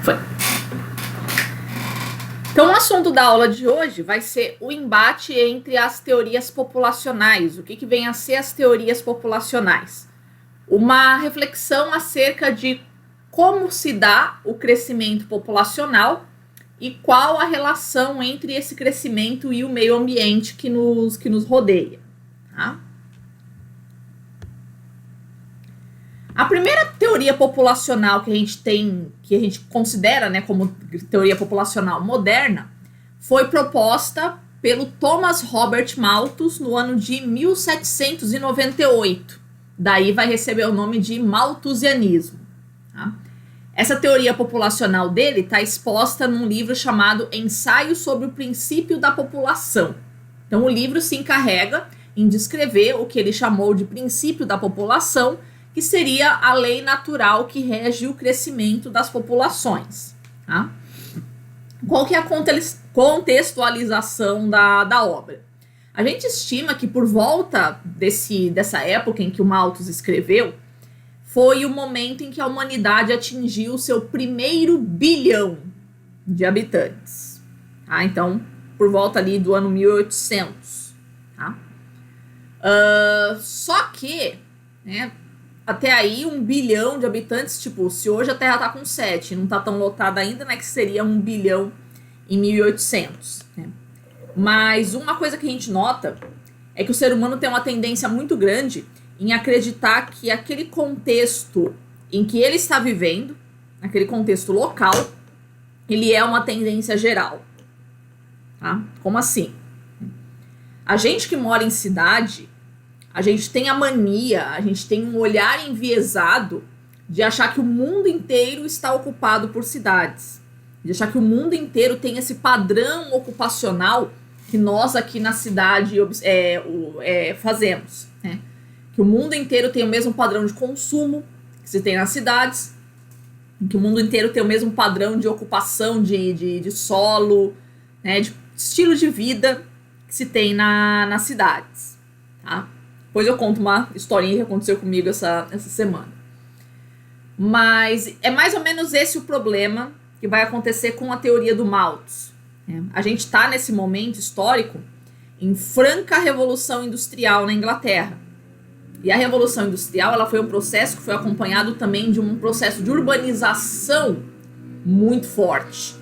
Foi. Então, o assunto da aula de hoje vai ser o embate entre as teorias populacionais. O que vem a ser as teorias populacionais? Uma reflexão acerca de como se dá o crescimento populacional e qual a relação entre esse crescimento e o meio ambiente que nos rodeia. Tá? A primeira teoria populacional que a gente considera, né, como teoria populacional moderna, foi proposta pelo Thomas Robert Malthus no ano de 1798. Daí vai receber o nome de malthusianismo. Tá? Essa teoria populacional dele está exposta num livro chamado Ensaio sobre o Princípio da População. Então, o livro se encarrega em descrever o que ele chamou de princípio da população, que seria a lei natural que rege o crescimento das populações. Tá? Qual que é a contextualização da obra? A gente estima que por volta dessa época em que o Malthus escreveu, foi o momento em que a humanidade atingiu o seu primeiro bilhão de habitantes. Tá? Então, por volta ali do ano 1800. Tá? Só que, né, até aí 1 bilhão de habitantes, tipo, se hoje a Terra tá com 7, não tá tão lotada ainda, né, que seria 1 bilhão em 1800. Né? Mas uma coisa que a gente nota é que o ser humano tem uma tendência muito grande em acreditar que aquele contexto em que ele está vivendo, aquele contexto local, ele é uma tendência geral. Tá? Como assim? A gente que mora em cidade, a gente tem a mania, a gente tem um olhar enviesado de achar que o mundo inteiro está ocupado por cidades. De achar que o mundo inteiro tem esse padrão ocupacional que nós aqui na cidade fazemos. Né? Que o mundo inteiro tem o mesmo padrão de consumo que se tem nas cidades. Que o mundo inteiro tem o mesmo padrão de ocupação de solo, né? De estilo de vida que se tem nas cidades. Tá? Depois eu conto uma historinha que aconteceu comigo essa semana. Mas é mais ou menos esse o problema que vai acontecer com a teoria do Malthus. A gente está nesse momento histórico em franca revolução industrial na Inglaterra. E a revolução industrial ela foi um processo que foi acompanhado também de um processo de urbanização muito forte.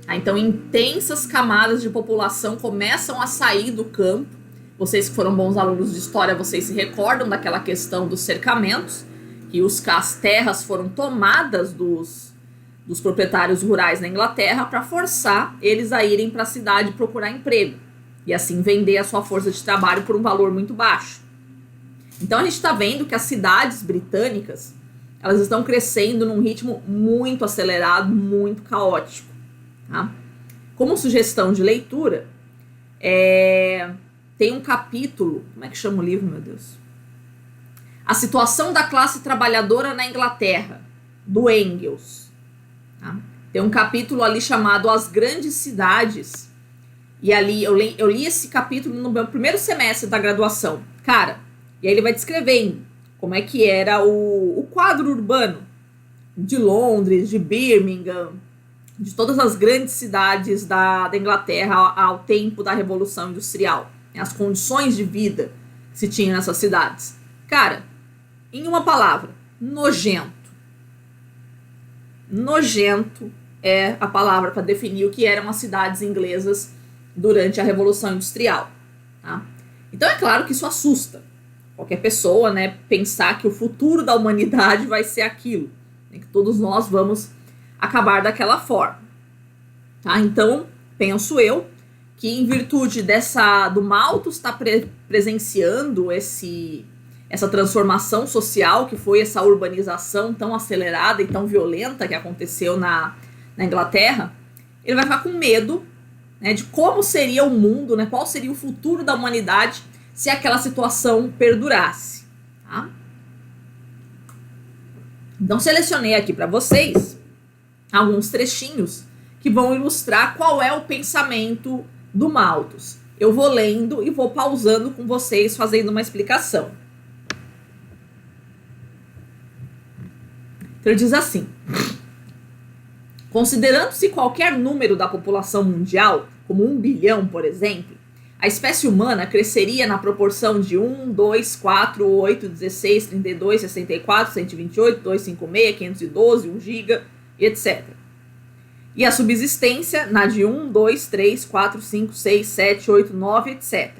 Então, intensas camadas de população começam a sair do campo. Vocês que foram bons alunos de história, vocês se recordam daquela questão dos cercamentos, que as terras foram tomadas dos proprietários rurais na Inglaterra para forçar eles a irem para a cidade procurar emprego e assim vender a sua força de trabalho por um valor muito baixo. Então a gente está vendo que as cidades britânicas elas estão crescendo num ritmo muito acelerado, muito caótico. Tá? Como sugestão de leitura, tem um capítulo, como é que chama o livro, meu Deus? A Situação da Classe Trabalhadora na Inglaterra, do Engels. Tá? Tem um capítulo ali chamado As Grandes Cidades, e ali eu li esse capítulo no meu primeiro semestre da graduação. Cara, e aí ele vai descrevendo como é que era o quadro urbano de Londres, de Birmingham, de todas as grandes cidades da Inglaterra ao tempo da Revolução Industrial. As condições de vida que se tinha nessas cidades. Cara, em uma palavra, nojento. Nojento é a palavra para definir o que eram as cidades inglesas durante a Revolução Industrial. Tá? Então é claro que isso assusta qualquer pessoa, né, pensar que o futuro da humanidade vai ser aquilo, né, que todos nós vamos acabar daquela forma. Tá? Então, penso eu que em virtude do Malthus estar presenciando essa transformação social, que foi essa urbanização tão acelerada e tão violenta que aconteceu na Inglaterra, ele vai ficar com medo, né, de como seria o mundo, né, qual seria o futuro da humanidade se aquela situação perdurasse. Tá? Então, selecionei aqui para vocês alguns trechinhos que vão ilustrar qual é o pensamento do Malthus. Eu vou lendo e vou pausando com vocês, fazendo uma explicação. Então ele diz assim: Considerando-se qualquer número da população mundial, como 1 bilhão, por exemplo, a espécie humana cresceria na proporção de 1, 2, 4, 8, 16, 32, 64, 128, 256, 512, 1 giga, etc. E a subsistência na de 1, 2, 3, 4, 5, 6, 7, 8, 9, etc.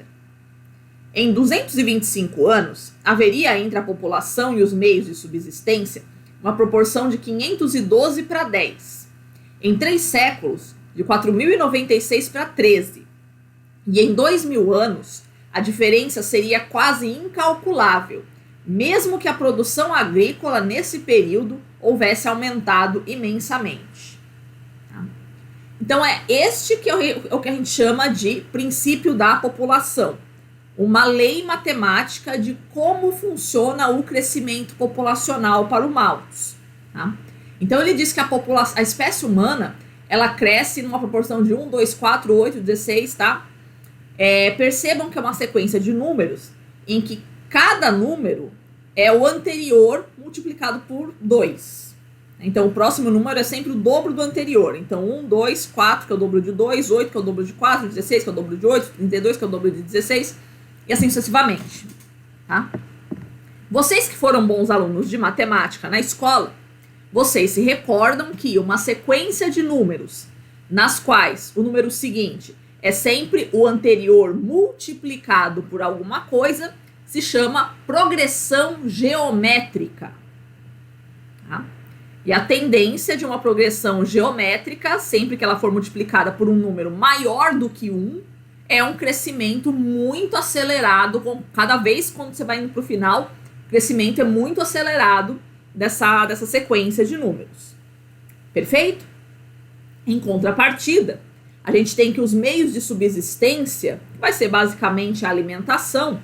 Em 225 anos, haveria entre a população e os meios de subsistência uma proporção de 512 para 10. Em 3 séculos, de 4.096 para 13. E em 2.000 anos, a diferença seria quase incalculável, mesmo que a produção agrícola nesse período houvesse aumentado imensamente. Tá? Então é este que é o que a gente chama de princípio da população. Uma lei matemática de como funciona o crescimento populacional para o Malthus. Tá? Então ele diz que a espécie humana ela cresce numa proporção de 1, 2, 4, 8, 16, tá? Percebam que é uma sequência de números em que cada número é o anterior multiplicado por 2. Então o próximo número é sempre o dobro do anterior. Então 1, 2, 4, que é o dobro de 2, 8, que é o dobro de 4, 16, que é o dobro de 8, 32, que é o dobro de 16, e assim sucessivamente. Tá? Vocês que foram bons alunos de matemática na escola, vocês se recordam que uma sequência de números nas quais o número seguinte é sempre o anterior multiplicado por alguma coisa se chama progressão geométrica. Tá? E a tendência de uma progressão geométrica, sempre que ela for multiplicada por um número maior do que 1, é um crescimento muito acelerado. Cada vez quando você vai indo para o final, o crescimento é muito acelerado dessa sequência de números. Perfeito? Em contrapartida, a gente tem que os meios de subsistência, que vai ser basicamente a alimentação,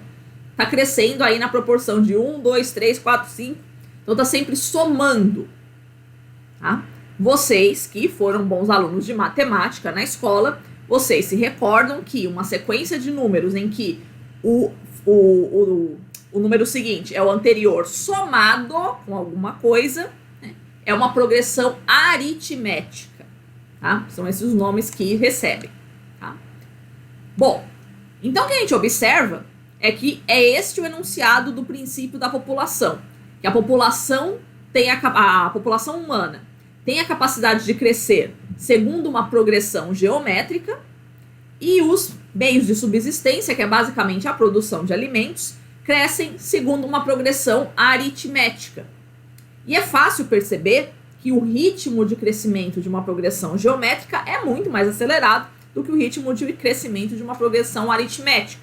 está crescendo aí na proporção de 1, 2, 3, 4, 5. Então está sempre somando. Tá? Vocês que foram bons alunos de matemática na escola, vocês se recordam que uma sequência de números em que o número seguinte é o anterior somado com alguma coisa, né, é uma progressão aritmética. Tá? São esses os nomes que recebem. Tá? Bom, então o que a gente observa é que é este o enunciado do princípio da população. Que a população a população humana tem a capacidade de crescer segundo uma progressão geométrica e os meios de subsistência, que é basicamente a produção de alimentos, crescem segundo uma progressão aritmética. E é fácil perceber que o ritmo de crescimento de uma progressão geométrica é muito mais acelerado do que o ritmo de crescimento de uma progressão aritmética.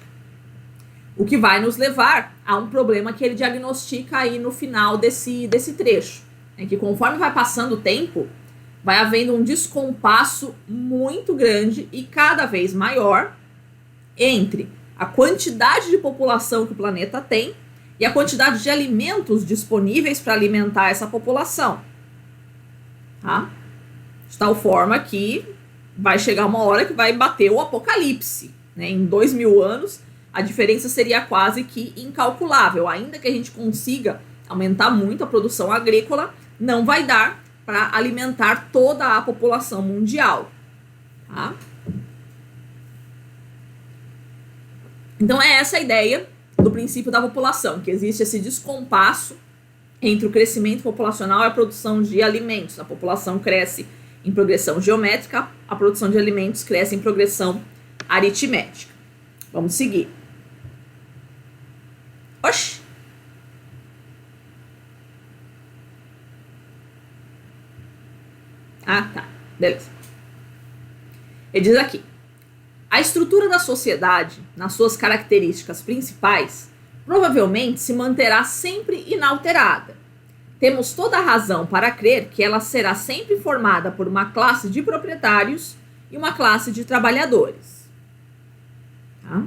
O que vai nos levar a um problema que ele diagnostica aí no final desse trecho. É que conforme vai passando o tempo, vai havendo um descompasso muito grande e cada vez maior entre a quantidade de população que o planeta tem e a quantidade de alimentos disponíveis para alimentar essa população. Tá? De tal forma que vai chegar uma hora que vai bater o apocalipse. Né? Em 2.000 anos, a diferença seria quase que incalculável. Ainda que a gente consiga aumentar muito a produção agrícola, não vai dar para alimentar toda a população mundial. Tá? Então é essa a ideia do princípio da população, que existe esse descompasso entre o crescimento populacional e a produção de alimentos. A população cresce em progressão geométrica, a produção de alimentos cresce em progressão aritmética. Vamos seguir. Oxi! Ah, tá. Beleza. Ele diz aqui: a estrutura da sociedade, nas suas características principais, provavelmente se manterá sempre inalterada. Temos toda a razão para crer que ela será sempre formada por uma classe de proprietários e uma classe de trabalhadores. Tá?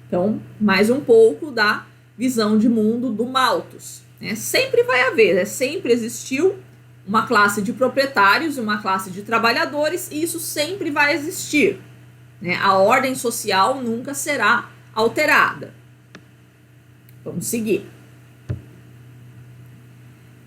Então, mais um pouco da visão de mundo do Malthus. Né? Sempre vai haver, sempre existiu uma classe de proprietários e uma classe de trabalhadores, e isso sempre vai existir. Né? A ordem social nunca será alterada. Vamos seguir.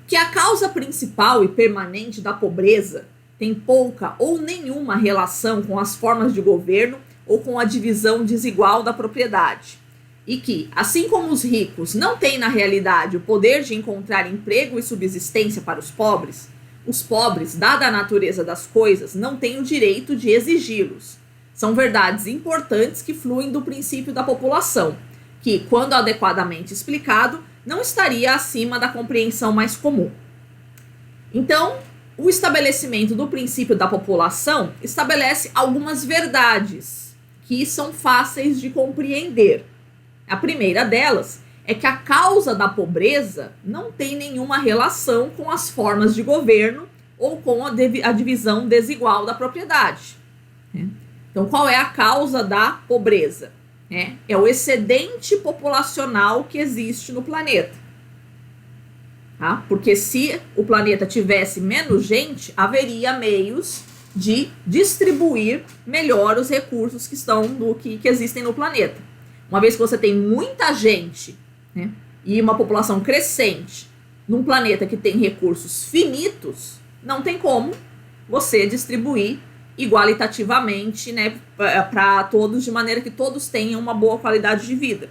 Que a causa principal e permanente da pobreza tem pouca ou nenhuma relação com as formas de governo ou com a divisão desigual da propriedade. E que, assim como os ricos não têm na realidade o poder de encontrar emprego e subsistência para os pobres, dada a natureza das coisas, não têm o direito de exigi-los. São verdades importantes que fluem do princípio da população, que, quando adequadamente explicado, não estaria acima da compreensão mais comum. Então, o estabelecimento do princípio da população estabelece algumas verdades que são fáceis de compreender. A primeira delas é que a causa da pobreza não tem nenhuma relação com as formas de governo ou com a divisão desigual da propriedade. Então, qual é a causa da pobreza? É o excedente populacional que existe no planeta. Tá? Porque se o planeta tivesse menos gente, haveria meios de distribuir melhor os recursos que existem no planeta. Uma vez que você tem muita gente, né, e uma população crescente num planeta que tem recursos finitos, não tem como você distribuir igualitativamente, né, para todos, de maneira que todos tenham uma boa qualidade de vida.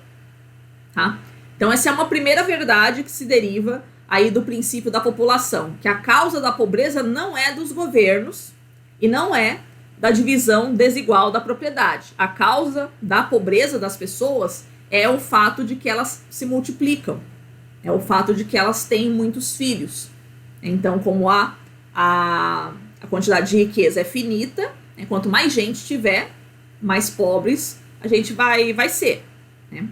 Tá? Então essa é uma primeira verdade que se deriva aí do princípio da população, que a causa da pobreza não é dos governos e não é da divisão desigual da propriedade. A causa da pobreza das pessoas é o fato de que elas se multiplicam, é o fato de que elas têm muitos filhos. Então, como a quantidade de riqueza é finita, né, quanto mais gente tiver, mais pobres a gente vai ser. Né?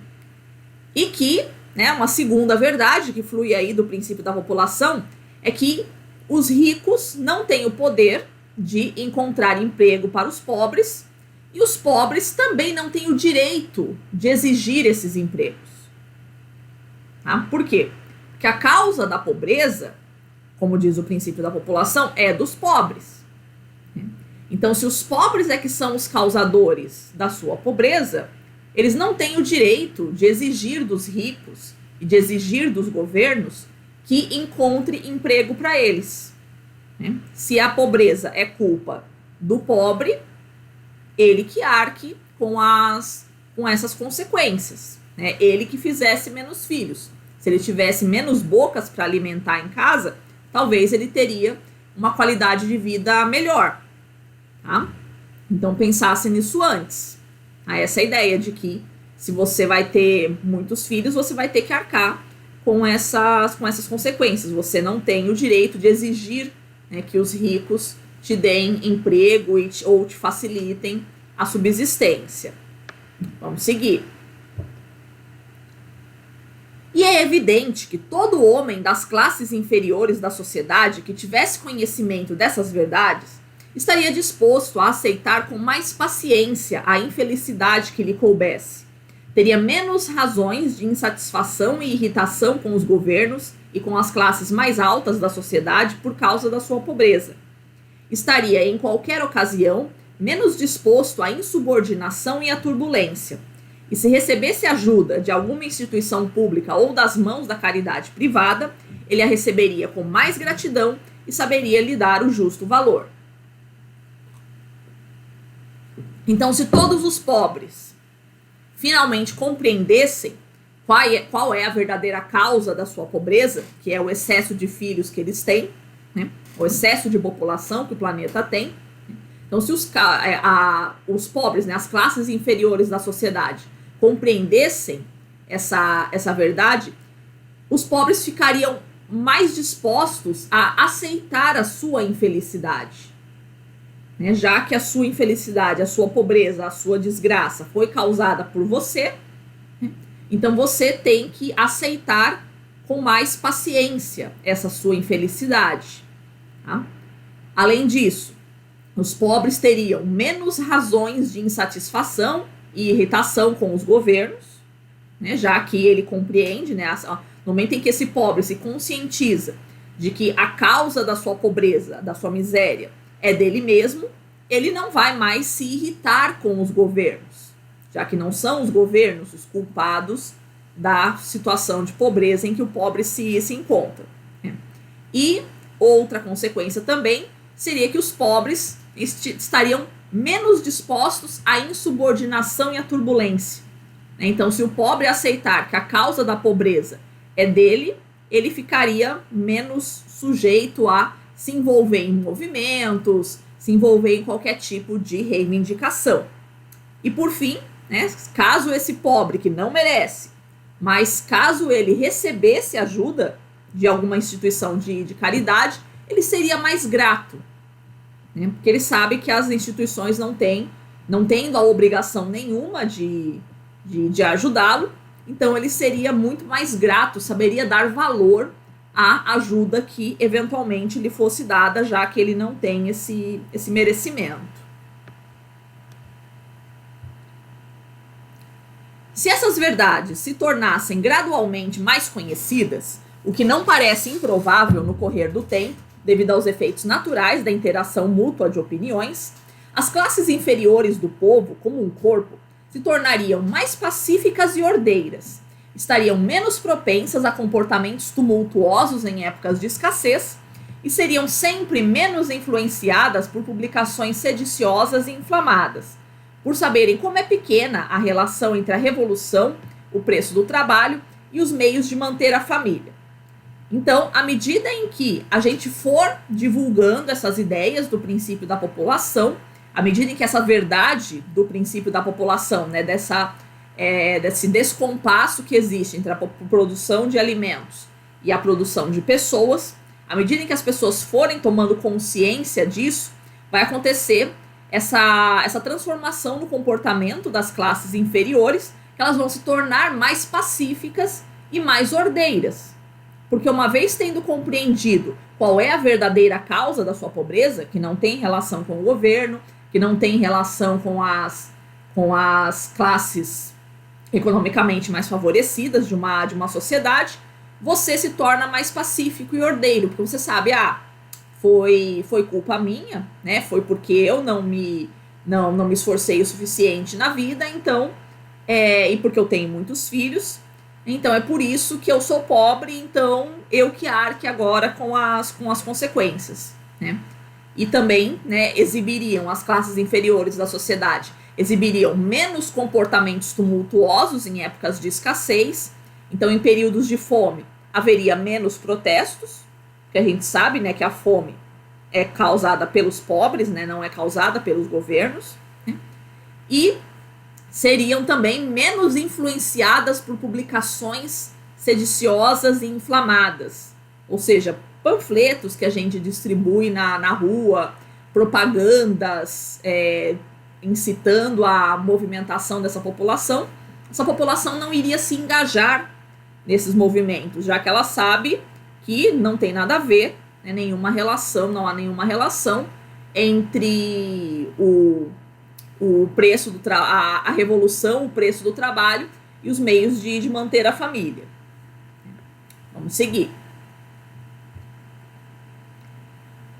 E que, né, uma segunda verdade que flui aí do princípio da população é que os ricos não têm o poder de encontrar emprego para os pobres, e os pobres também não têm o direito de exigir esses empregos. Tá? Por quê? Porque a causa da pobreza, como diz o princípio da população, é dos pobres. Então, se os pobres é que são os causadores da sua pobreza, eles não têm o direito de exigir dos ricos e de exigir dos governos que encontre emprego para eles. Se a pobreza é culpa do pobre, ele que arque com essas consequências. Né? Ele que fizesse menos filhos. Se ele tivesse menos bocas para alimentar em casa, talvez ele teria uma qualidade de vida melhor. Tá? Então pensasse nisso antes. Essa é a ideia de que se você vai ter muitos filhos, você vai ter que arcar com essas consequências. Você não tem o direito de exigir, né, que os ricos te deem emprego ou te facilitem a subsistência. Vamos seguir. E é evidente que todo homem das classes inferiores da sociedade que tivesse conhecimento dessas verdades estaria disposto a aceitar com mais paciência a infelicidade que lhe coubesse. Teria menos razões de insatisfação e irritação com os governos e com as classes mais altas da sociedade por causa da sua pobreza. Estaria, em qualquer ocasião, menos disposto à insubordinação e à turbulência. E se recebesse ajuda de alguma instituição pública ou das mãos da caridade privada, ele a receberia com mais gratidão e saberia lhe dar o justo valor. Então, se todos os pobres finalmente compreendessem qual é a verdadeira causa da sua pobreza, que é o excesso de filhos que eles têm, né? O excesso de população que o planeta tem. Então, se os pobres, né, as classes inferiores da sociedade, compreendessem essa verdade, os pobres ficariam mais dispostos a aceitar a sua infelicidade. Né? Já que a sua infelicidade, a sua pobreza, a sua desgraça foi causada por você, então você tem que aceitar com mais paciência essa sua infelicidade. Tá? Além disso, os pobres teriam menos razões de insatisfação e irritação com os governos, né? Já que ele compreende, né, no momento em que esse pobre se conscientiza de que a causa da sua pobreza, da sua miséria, é dele mesmo, ele não vai mais se irritar com os governos, já que não são os governos os culpados da situação de pobreza em que o pobre se encontra. E outra consequência também seria que os pobres estariam menos dispostos à insubordinação e à turbulência. Então, se o pobre aceitar que a causa da pobreza é dele, ele ficaria menos sujeito a se envolver em movimentos, se envolver em qualquer tipo de reivindicação. E por fim, né, caso esse pobre que não merece, mas caso ele recebesse ajuda de alguma instituição de caridade, ele seria mais grato, né, porque ele sabe que as instituições não tendo a obrigação nenhuma de ajudá-lo, então ele seria muito mais grato, saberia dar valor à ajuda que eventualmente lhe fosse dada, já que ele não tem esse merecimento. Se essas verdades se tornassem gradualmente mais conhecidas, o que não parece improvável no correr do tempo, devido aos efeitos naturais da interação mútua de opiniões, as classes inferiores do povo, como um corpo, se tornariam mais pacíficas e ordeiras, estariam menos propensas a comportamentos tumultuosos em épocas de escassez e seriam sempre menos influenciadas por publicações sediciosas e inflamadas, por saberem como é pequena a relação entre a revolução, o preço do trabalho e os meios de manter a família. Então, à medida em que a gente for divulgando essas ideias do princípio da população, à medida em que essa verdade do princípio da população, né, desse descompasso que existe entre a produção de alimentos e a produção de pessoas, à medida em que as pessoas forem tomando consciência disso, vai acontecer essa transformação no comportamento das classes inferiores, que elas vão se tornar mais pacíficas e mais ordeiras. Porque uma vez tendo compreendido qual é a verdadeira causa da sua pobreza, que não tem relação com o governo, que não tem relação com as classes economicamente mais favorecidas de uma sociedade, você se torna mais pacífico e ordeiro, porque você sabe, foi culpa minha, né? Foi porque eu não me esforcei o suficiente na vida, então, e porque eu tenho muitos filhos, então é por isso que eu sou pobre, então eu que arque agora com as consequências, né? E também, né, exibiriam as classes inferiores da sociedade, exibiriam menos comportamentos tumultuosos em épocas de escassez, então em períodos de fome haveria menos protestos, que a gente sabe, né, que a fome é causada pelos pobres, né, não é causada pelos governos, né? E seriam também menos influenciadas por publicações sediciosas e inflamadas, ou seja, panfletos que a gente distribui na rua, propagandas incitando a movimentação dessa população. Essa população não iria se engajar nesses movimentos, já que ela sabe que não tem nada a ver, né, não há nenhuma relação entre o preço a revolução, o preço do trabalho e os meios de manter a família. Vamos seguir.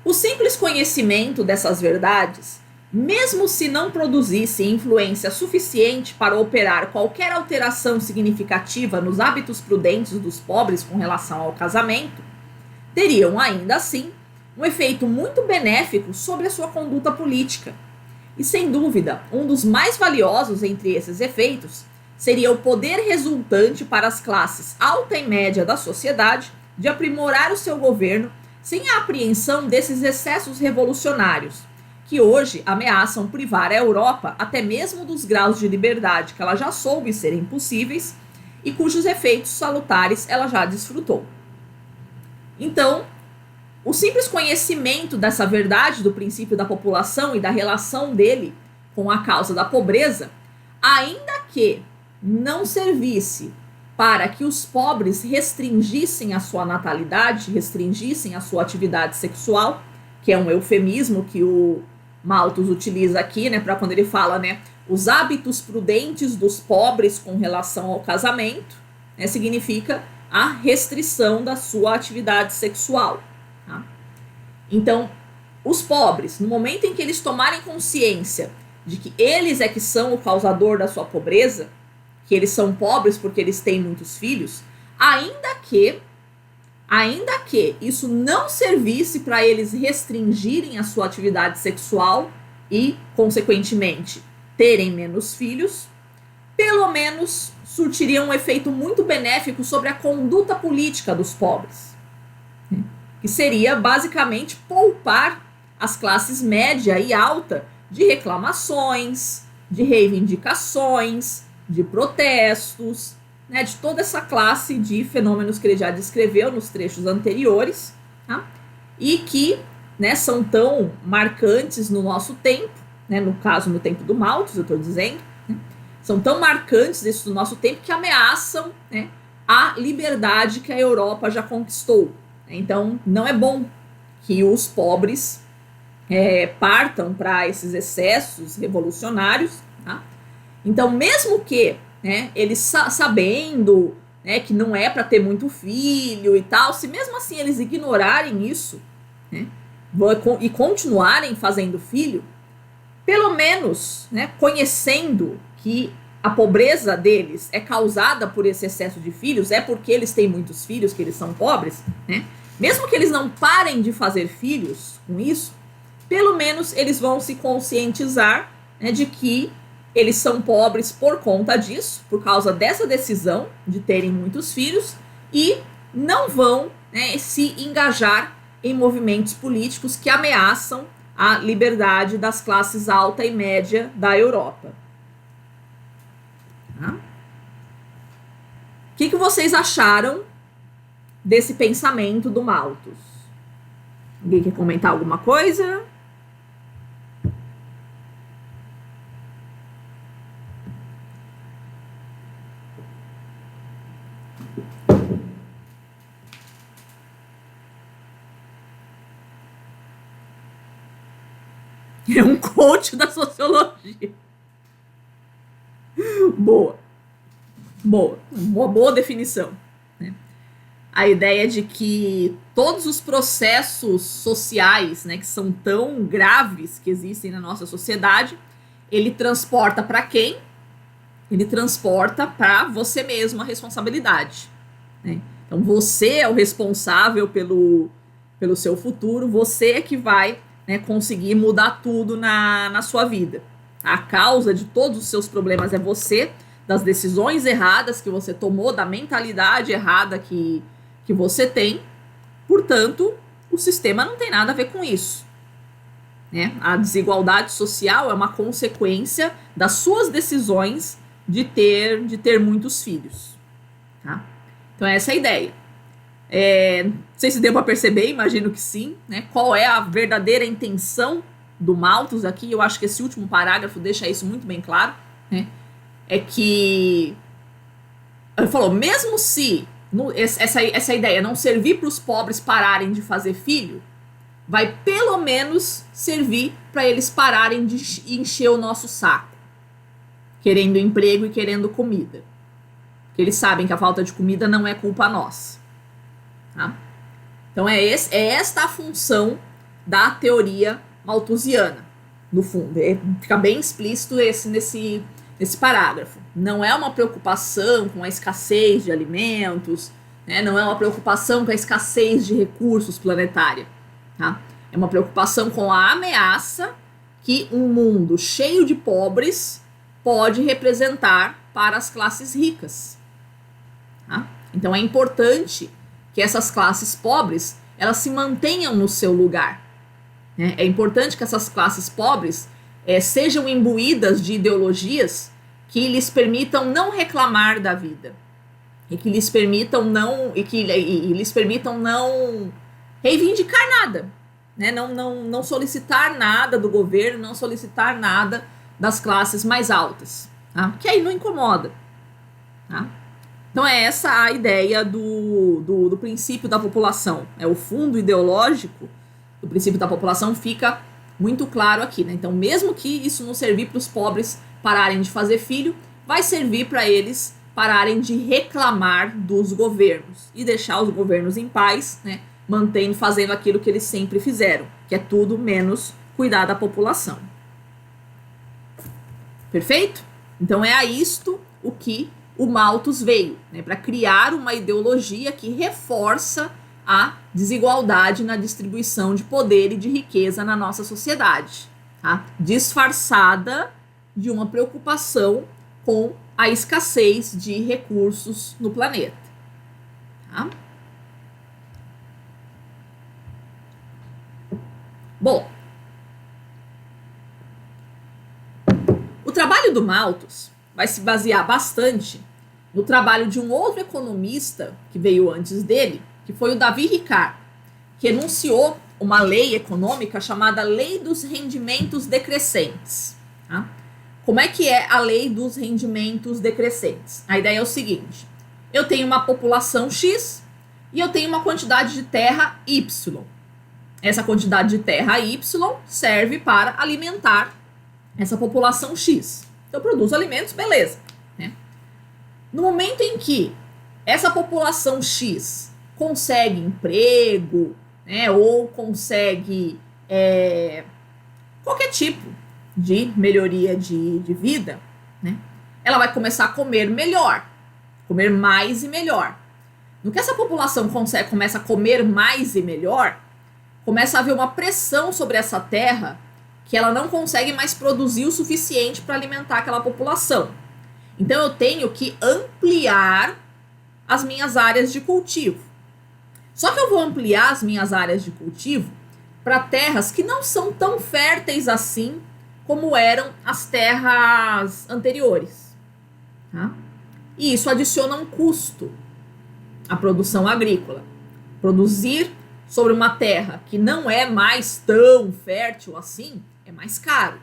O simples conhecimento dessas verdades, mesmo se não produzisse influência suficiente para operar qualquer alteração significativa nos hábitos prudentes dos pobres com relação ao casamento, teriam ainda assim um efeito muito benéfico sobre a sua conduta política. E sem dúvida, um dos mais valiosos entre esses efeitos seria o poder resultante para as classes alta e média da sociedade de aprimorar o seu governo sem a apreensão desses excessos revolucionários, que hoje ameaçam privar a Europa até mesmo dos graus de liberdade que ela já soube serem possíveis e cujos efeitos salutares ela já desfrutou. Então, o simples conhecimento dessa verdade do princípio da população e da relação dele com a causa da pobreza, ainda que não servisse para que os pobres restringissem a sua natalidade, restringissem a sua atividade sexual, que é um eufemismo que o Malthus utiliza aqui, né, para quando ele fala, né, os hábitos prudentes dos pobres com relação ao casamento, né, significa a restrição da sua atividade sexual. Tá? Então, os pobres, no momento em que eles tomarem consciência de que eles é que são o causador da sua pobreza, que eles são pobres porque eles têm muitos filhos, ainda ainda que isso não servisse para eles restringirem a sua atividade sexual e, consequentemente, terem menos filhos, pelo menos surtiria um efeito muito benéfico sobre a conduta política dos pobres, que seria basicamente poupar as classes média e alta de reclamações, de reivindicações, de protestos, né, de toda essa classe de fenômenos que ele já descreveu nos trechos anteriores, tá? E que, né, são tão marcantes no nosso tempo, né, no caso no tempo do Malthus, eu estou dizendo, né, são tão marcantes isso do nosso tempo que ameaçam, né, a liberdade que a Europa já conquistou. Então, não é bom que os pobres partam para esses excessos revolucionários, tá? Então, mesmo que, né, eles sabendo, né, que não é para ter muito filho e tal, se mesmo assim eles ignorarem isso, né, e continuarem fazendo filho, pelo menos, né, conhecendo que a pobreza deles é causada por esse excesso de filhos, é porque eles têm muitos filhos, que eles são pobres, né? Mesmo que eles não parem de fazer filhos com isso, pelo menos eles vão se conscientizar, né, de que eles são pobres por conta disso, por causa dessa decisão de terem muitos filhos, e não vão, né, se engajar em movimentos políticos que ameaçam a liberdade das classes alta e média da Europa. Tá? O que vocês acharam desse pensamento do Malthus? Alguém quer comentar alguma coisa? É um coach da sociologia. Boa. Uma boa definição, né? A ideia de que todos os processos sociais, né, que são tão graves que existem na nossa sociedade, ele transporta para quem? Ele transporta para você mesmo a responsabilidade, né? Então você é o responsável pelo seu futuro, você é que vai, né, conseguir mudar tudo na sua vida. A causa de todos os seus problemas é você, das decisões erradas que você tomou, da mentalidade errada que você tem. Portanto, o sistema não tem nada a ver com isso, né? A desigualdade social é uma consequência das suas decisões de ter muitos filhos, tá? Então essa é a ideia. Não sei se deu para perceber, imagino que sim, né? Qual é a verdadeira intenção do Malthus aqui? Eu acho que esse último parágrafo deixa isso muito bem claro, né? É que ele falou, mesmo se essa ideia não servir para os pobres pararem de fazer filho, vai pelo menos servir para eles pararem de encher o nosso saco, querendo emprego e querendo comida. Porque eles sabem que a falta de comida não é culpa nossa. Tá? Então é esta a função da teoria malthusiana, no fundo. Fica bem explícito nesse parágrafo. Não é uma preocupação com a escassez de alimentos, né? Não é uma preocupação com a escassez de recursos planetária. Tá? É uma preocupação com a ameaça que um mundo cheio de pobres pode representar para as classes ricas. Tá? Então é importante que essas classes pobres elas se mantenham no seu lugar. Né? É importante que essas classes pobres sejam imbuídas de ideologias que lhes permitam não reclamar da vida e que lhes permitam não reivindicar nada, né? Não solicitar nada do governo, não solicitar nada das classes mais altas, tá? Que aí não incomoda, tá? Então é essa a ideia do princípio da população. O fundo ideológico do princípio da população fica muito claro aqui, né? Então, mesmo que isso não servir para os pobres pararem de fazer filho, vai servir para eles pararem de reclamar dos governos e deixar os governos em paz, né? Fazendo aquilo que eles sempre fizeram, que é tudo menos cuidar da população. Perfeito? Então é a isto o que o Malthus veio, né? Para criar uma ideologia que reforça a desigualdade na distribuição de poder e de riqueza na nossa sociedade, tá? Disfarçada de uma preocupação com a escassez de recursos no planeta, tá? Bom, o trabalho do Malthus vai se basear bastante no trabalho de um outro economista que veio antes dele, que foi o Davi Ricardo, que enunciou uma lei econômica chamada Lei dos Rendimentos Decrescentes. Tá? Como é que é a Lei dos Rendimentos Decrescentes? A ideia é o seguinte: eu tenho uma população X e eu tenho uma quantidade de terra Y. Essa quantidade de terra Y serve para alimentar essa população X. Então, eu produzo alimentos, beleza. Né? No momento em que essa população X consegue emprego, né, ou consegue qualquer tipo de melhoria de vida, né, ela vai começar a comer melhor, comer mais e melhor. No que essa população começa a comer mais e melhor, começa a haver uma pressão sobre essa terra que ela não consegue mais produzir o suficiente para alimentar aquela população. Então eu tenho que ampliar as minhas áreas de cultivo. Só que eu vou ampliar as minhas áreas de cultivo para terras que não são tão férteis assim como eram as terras anteriores. Tá? E isso adiciona um custo à produção agrícola. Produzir sobre uma terra que não é mais tão fértil assim, é mais caro.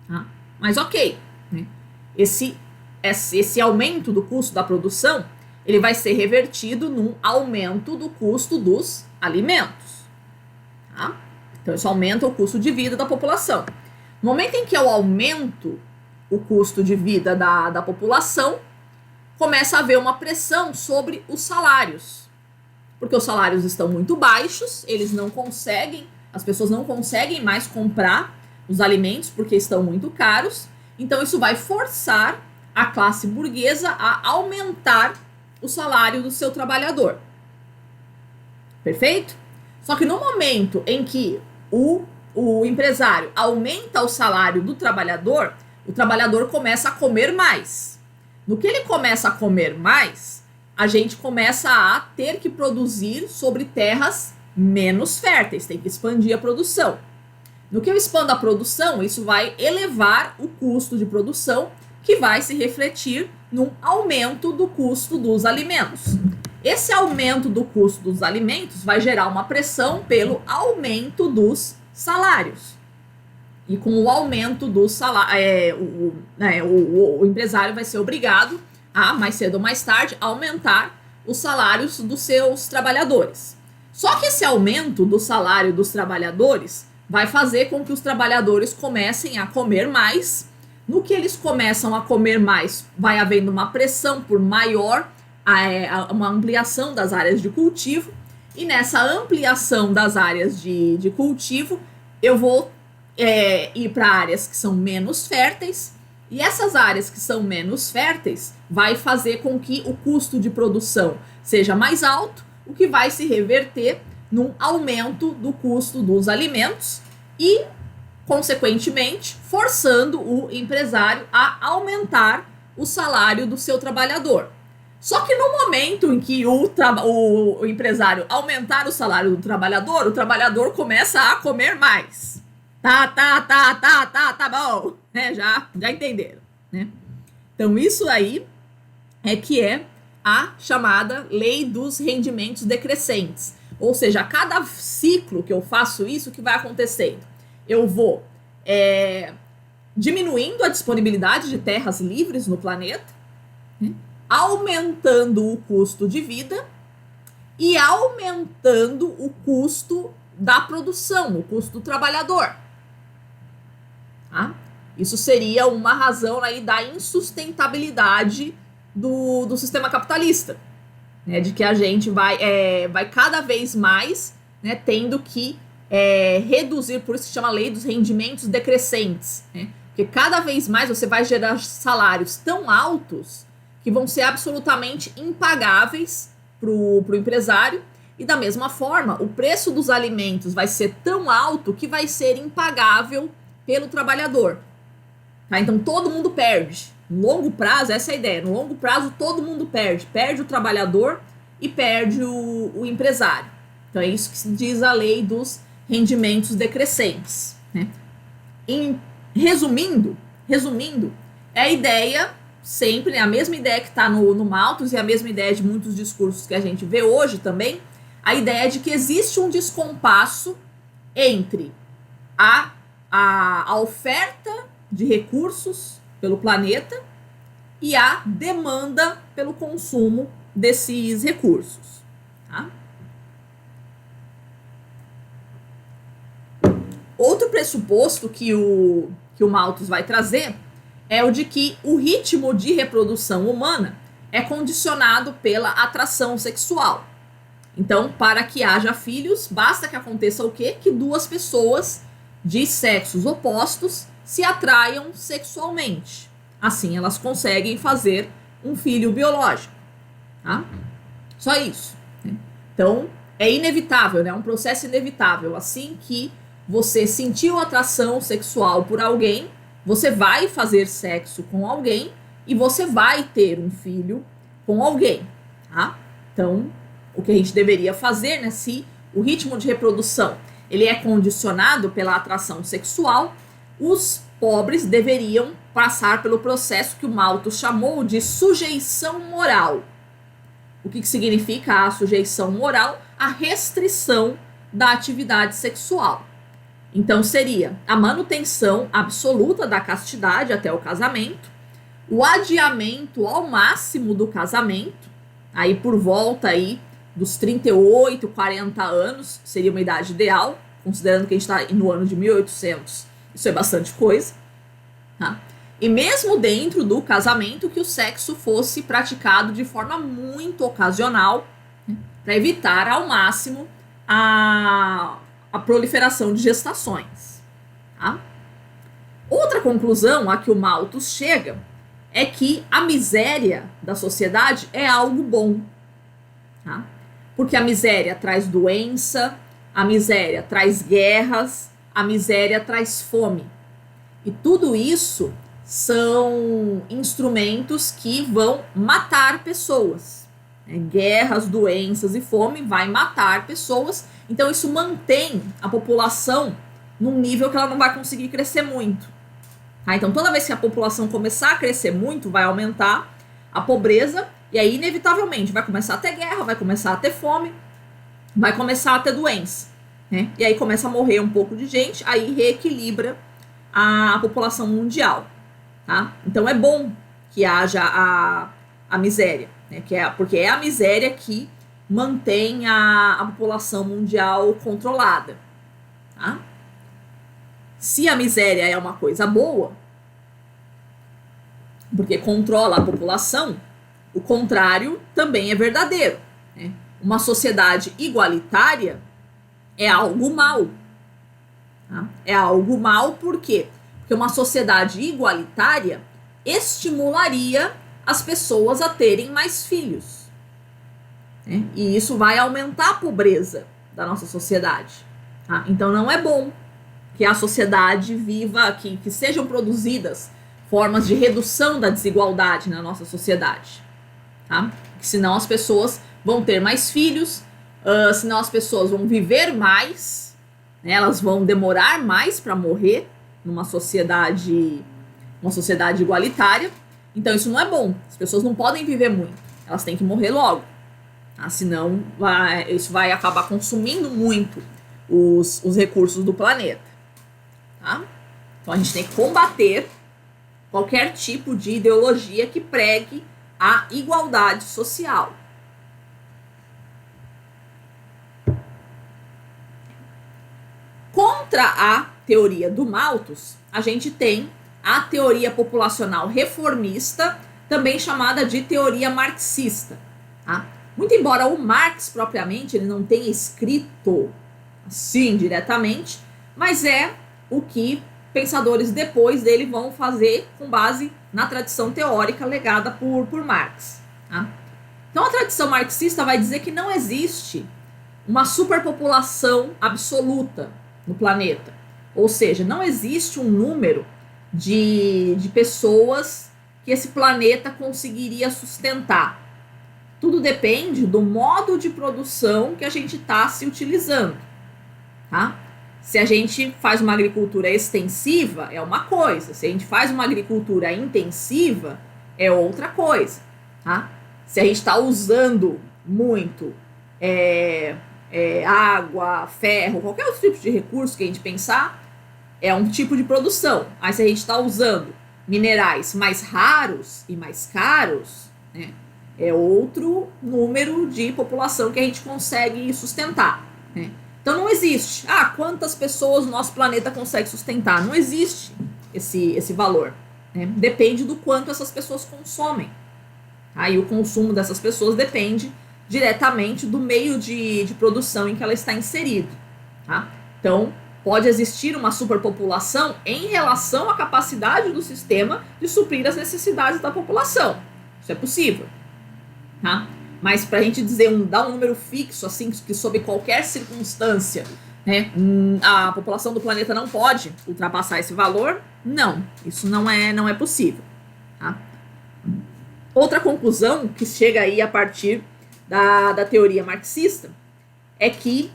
Tá? Mas ok, né? Esse aumento do custo da produção, ele vai ser revertido num aumento do custo dos alimentos. Tá? Então isso aumenta o custo de vida da população. No momento em que eu aumento o custo de vida da população, começa a haver uma pressão sobre os salários. Porque os salários estão muito baixos, as pessoas não conseguem mais comprar os alimentos porque estão muito caros. Então isso vai forçar a classe burguesa a aumentar o salário do seu trabalhador. Perfeito? Só que no momento em que o empresário aumenta o salário do trabalhador, o trabalhador começa a comer mais. No que ele começa a comer mais, a gente começa a ter que produzir sobre terras menos férteis, tem que expandir a produção. No que eu expando a produção, isso vai elevar o custo de produção, que vai se refletir num aumento do custo dos alimentos. Esse aumento do custo dos alimentos vai gerar uma pressão pelo aumento dos salários. E com o aumento do salário, o empresário vai ser obrigado a, mais cedo ou mais tarde, aumentar os salários dos seus trabalhadores. Só que esse aumento do salário dos trabalhadores vai fazer com que os trabalhadores comecem a comer mais. No que eles começam a comer mais, vai havendo uma pressão por maior, uma ampliação das áreas de cultivo. E nessa ampliação das áreas de cultivo, eu vou ir para áreas que são menos férteis. E essas áreas que são menos férteis vai fazer com que o custo de produção seja mais alto, o que vai se reverter num aumento do custo dos alimentos e, consequentemente, forçando o empresário a aumentar o salário do seu trabalhador. Só que no momento em que o empresário aumentar o salário do trabalhador, o trabalhador começa a comer mais. Tá bom, né? Já entenderam, né? Então isso aí que é a chamada lei dos rendimentos decrescentes. Ou seja, a cada ciclo que eu faço isso, o que vai acontecendo? Eu vou diminuindo a disponibilidade de terras livres no planeta, né? Aumentando o custo de vida e aumentando o custo da produção, o custo do trabalhador. Tá? Isso seria uma razão aí da insustentabilidade do sistema capitalista, né? De que a gente vai cada vez mais, né, tendo que reduzir, por isso que chama lei dos rendimentos decrescentes, né? Porque cada vez mais você vai gerar salários tão altos que vão ser absolutamente impagáveis para o empresário, E da mesma forma, o preço dos alimentos vai ser tão alto que vai ser impagável pelo trabalhador. Tá? Então todo mundo perde. No longo prazo, essa é a ideia. No longo prazo, todo mundo perde. Perde o trabalhador e perde o empresário. Então é isso que se diz a lei dos rendimentos decrescentes. Né? Resumindo, é a ideia sempre, né, a mesma ideia que está no Malthus e a mesma ideia de muitos discursos que a gente vê hoje também, a ideia de que existe um descompasso entre a oferta de recursos pelo planeta e a demanda pelo consumo desses recursos. Tá? Outro pressuposto que o Malthus vai trazer é o de que o ritmo de reprodução humana é condicionado pela atração sexual. Então, para que haja filhos, basta que aconteça o quê? Que duas pessoas de sexos opostos se atraiam sexualmente. Assim, elas conseguem fazer um filho biológico. Tá? Só isso. Né? Então, é inevitável, né? É um processo inevitável. Assim que você sentiu atração sexual por alguém, você vai fazer sexo com alguém e você vai ter um filho com alguém, tá? Então, o que a gente deveria fazer, né, se o ritmo de reprodução ele é condicionado pela atração sexual, os pobres deveriam passar pelo processo que o Malthus chamou de sujeição moral. O que significa a sujeição moral? A restrição da atividade sexual. Então, seria a manutenção absoluta da castidade até o casamento, o adiamento ao máximo do casamento, aí por volta aí dos 38, 40 anos, seria uma idade ideal, considerando que a gente está no ano de 1800, isso é bastante coisa. Tá? E mesmo dentro do casamento, que o sexo fosse praticado de forma muito ocasional, né, para evitar ao máximo a proliferação de gestações. Tá? Outra conclusão a que o Malthus chega é que a miséria da sociedade é algo bom. Tá? Porque a miséria traz doença, a miséria traz guerras, a miséria traz fome. E tudo isso são instrumentos que vão matar pessoas. Guerras, doenças e fome vai matar pessoas. Então isso mantém a população num nível que ela não vai conseguir crescer muito. Tá? Então toda vez que a população começar a crescer muito, vai aumentar a pobreza e aí inevitavelmente vai começar a ter guerra, vai começar a ter fome, vai começar a ter doença. Né? E aí começa a morrer um pouco de gente, aí reequilibra a população mundial. Tá? Então é bom que haja a miséria, né? Porque é a miséria que mantém a população mundial controlada. Tá? Se a miséria é uma coisa boa, porque controla a população, o contrário também é verdadeiro. Né? Uma sociedade igualitária é algo mal. Tá? É algo mal por quê? Porque uma sociedade igualitária estimularia as pessoas a terem mais filhos. Né? E isso vai aumentar a pobreza da nossa sociedade. Tá? Então não é bom que a sociedade viva, que sejam produzidas formas de redução da desigualdade na nossa sociedade. Tá? Porque senão as pessoas vão ter mais filhos, senão as pessoas vão viver mais, né? Elas vão demorar mais para morrer numa sociedade igualitária. Então isso não é bom. As pessoas não podem viver muito, elas têm que morrer logo. Tá? Senão isso vai acabar consumindo muito os recursos do planeta. Tá? Então a gente tem que combater qualquer tipo de ideologia que pregue a igualdade social. Contra a teoria do Malthus, a gente tem a teoria populacional reformista, também chamada de teoria marxista. Tá? Muito embora o Marx propriamente ele não tenha escrito assim diretamente, mas é o que pensadores depois dele vão fazer com base na tradição teórica legada por Marx. Tá? Então a tradição marxista vai dizer que não existe uma superpopulação absoluta no planeta. Ou seja, não existe um número de pessoas que esse planeta conseguiria sustentar. Tudo depende do modo de produção que a gente está se utilizando, tá? Se a gente faz uma agricultura extensiva, é uma coisa. Se a gente faz uma agricultura intensiva, é outra coisa, tá? Se a gente está usando muito água, ferro, qualquer outro tipo de recurso que a gente pensar, é um tipo de produção. Aí se a gente está usando minerais mais raros e mais caros, né, é outro número de população que a gente consegue sustentar, né? Então não existe, quantas pessoas o nosso planeta consegue sustentar. Não existe esse valor, né? Depende do quanto essas pessoas consomem. Aí o consumo dessas pessoas depende diretamente do meio de produção em que ela está inserida, tá? Então pode existir uma superpopulação em relação à capacidade do sistema de suprir as necessidades da população. Isso é possível, tá? Mas para a gente dar um número fixo, assim, que sob qualquer circunstância, né, a população do planeta não pode ultrapassar esse valor, não, isso não é possível, tá? Outra conclusão que chega aí a partir da teoria marxista é que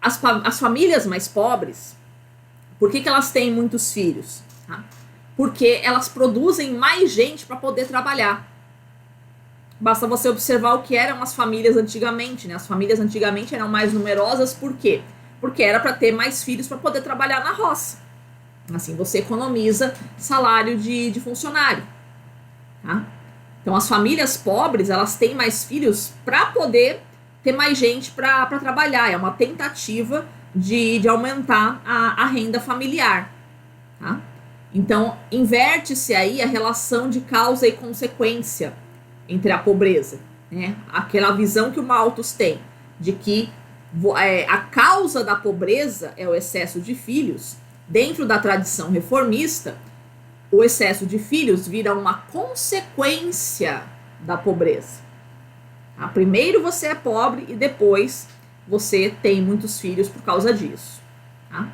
as famílias mais pobres, por que elas têm muitos filhos? Tá? Porque elas produzem mais gente para poder trabalhar. Basta você observar o que eram as famílias antigamente, né? As famílias antigamente eram mais numerosas, por quê? Porque era para ter mais filhos para poder trabalhar na roça. Assim você economiza salário de funcionário, tá? Então as famílias pobres, elas têm mais filhos para poder ter mais gente para trabalhar. É uma tentativa de aumentar a renda familiar, tá? Então inverte-se aí a relação de causa e consequência entre a pobreza, né? Aquela visão que o Malthus tem de que a causa da pobreza é o excesso de filhos. Dentro da tradição reformista, o excesso de filhos vira uma consequência da pobreza. Tá? Primeiro você é pobre e depois você tem muitos filhos por causa disso. Tá?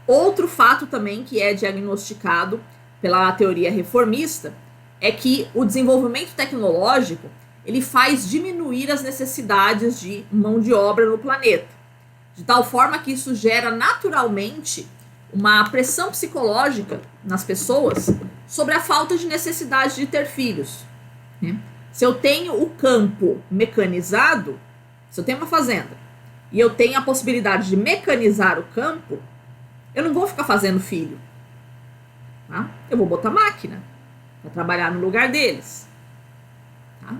Outro fato também que é diagnosticado pela teoria reformista é que o desenvolvimento tecnológico ele faz diminuir as necessidades de mão de obra no planeta, de tal forma que isso gera naturalmente uma pressão psicológica nas pessoas sobre a falta de necessidade de ter filhos, né? Se eu tenho o campo mecanizado, se eu tenho uma fazenda e eu tenho a possibilidade de mecanizar o campo, eu não vou ficar fazendo filho, tá? Eu vou botar máquina para trabalhar no lugar deles, tá?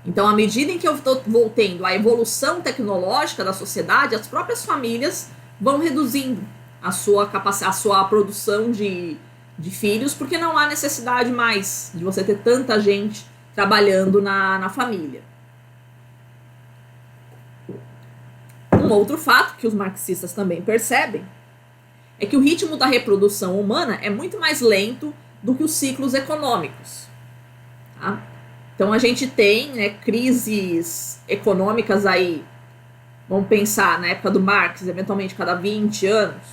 Então, à medida em que eu vou tendo a evolução tecnológica da sociedade, as próprias famílias vão reduzindo a sua produção de filhos, porque não há necessidade mais de você ter tanta gente trabalhando na família. Um outro fato que os marxistas também percebem é que o ritmo da reprodução humana é muito mais lento do que os ciclos econômicos, tá? Então a gente tem, né, crises econômicas aí, vamos pensar na época do Marx, eventualmente cada 20 anos,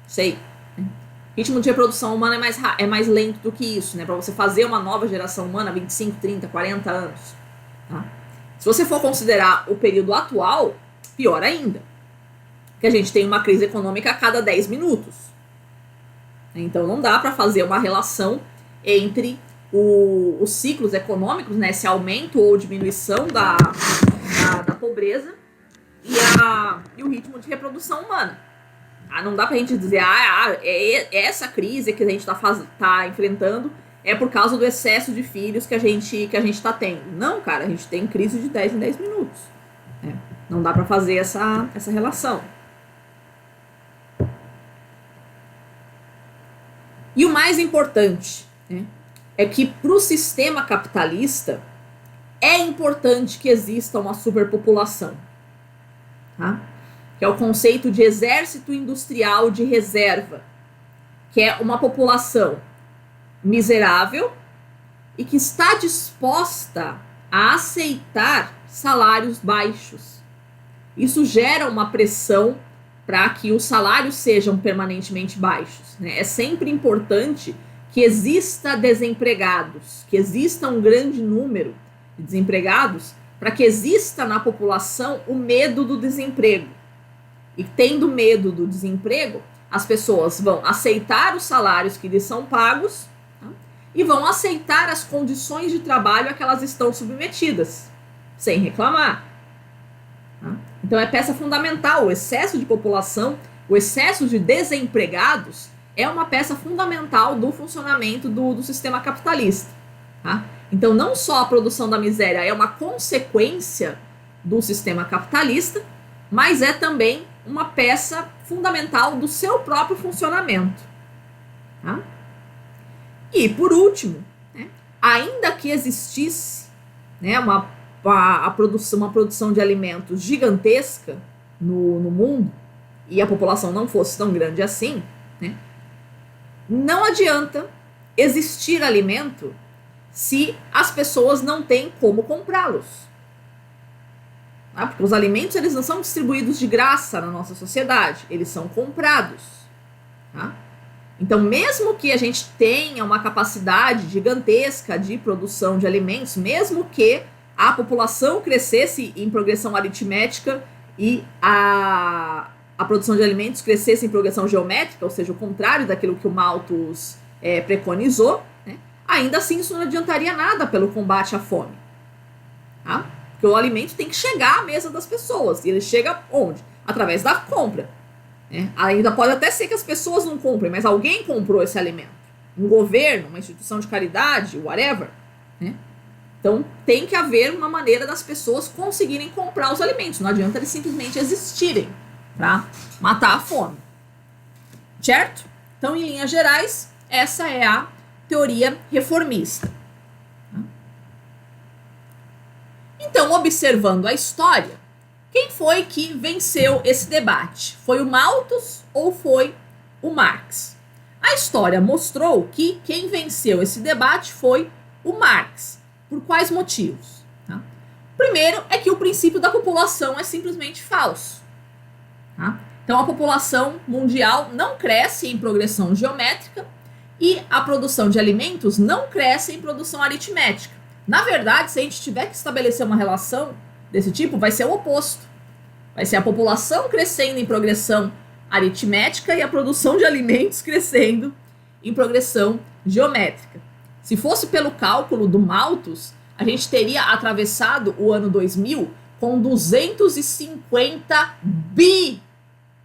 sei, né? O ritmo de reprodução humana é mais lento do que isso, né? Para você fazer uma nova geração humana, 25, 30, 40 anos, tá? Se você for considerar o período atual, pior ainda, que a gente tem uma crise econômica a cada 10 minutos. Então não dá para fazer uma relação entre os ciclos econômicos, né, esse aumento ou diminuição da pobreza e o ritmo de reprodução humana. Não dá pra gente dizer, essa crise que a gente tá enfrentando é por causa do excesso de filhos que a gente tá tendo. Não, cara, a gente tem crise de 10 em 10 minutos. Né? Não dá pra fazer essa relação. E o mais importante, né, é que para o sistema capitalista é importante que exista uma superpopulação, tá? Que é o conceito de exército industrial de reserva, que é uma população miserável e que está disposta a aceitar salários baixos. Isso gera uma pressão para que os salários sejam permanentemente baixos, né? É sempre importante que exista desempregados, que exista um grande número de desempregados, para que exista na população o medo do desemprego. E tendo medo do desemprego, as pessoas vão aceitar os salários que lhes são pagos, tá? E vão aceitar as condições de trabalho a que elas estão submetidas, sem reclamar. Tá? Então é peça fundamental. O excesso de população, o excesso de desempregados é uma peça fundamental do funcionamento do sistema capitalista. Tá? Então não só a produção da miséria é uma consequência do sistema capitalista, mas é também uma peça fundamental do seu próprio funcionamento. Tá? E, por último, né, ainda que existisse, né, uma produção de alimentos gigantesca no mundo e a população não fosse tão grande assim, né, não adianta existir alimento se as pessoas não têm como comprá-los. Tá? Porque os alimentos, eles não são distribuídos de graça na nossa sociedade, eles são comprados. Tá? Então, mesmo que a gente tenha uma capacidade gigantesca de produção de alimentos, mesmo que a população crescesse em progressão aritmética e a produção de alimentos crescesse em progressão geométrica, ou seja, o contrário daquilo que o Malthus preconizou, né? Ainda assim isso não adiantaria nada pelo combate à fome. Tá? Porque o alimento tem que chegar à mesa das pessoas. E ele chega onde? Através da compra. Né? Ainda pode até ser que as pessoas não comprem, mas alguém comprou esse alimento. Um governo, uma instituição de caridade, whatever. Né? Então tem que haver uma maneira das pessoas conseguirem comprar os alimentos. Não adianta eles simplesmente existirem para matar a fome. Certo? Então, em linhas gerais, essa é a teoria reformista. Então, observando a história, quem foi que venceu esse debate? Foi o Malthus ou foi o Marx? A história mostrou que quem venceu esse debate foi o Marx. Por quais motivos? Tá? Primeiro é que o princípio da população é simplesmente falso. Tá? Então, a população mundial não cresce em progressão geométrica e a produção de alimentos não cresce em produção aritmética. Na verdade, se a gente tiver que estabelecer uma relação desse tipo, vai ser o oposto. Vai ser a população crescendo em progressão aritmética e a produção de alimentos crescendo em progressão geométrica. Se fosse pelo cálculo do Malthus, a gente teria atravessado o ano 2000 com 250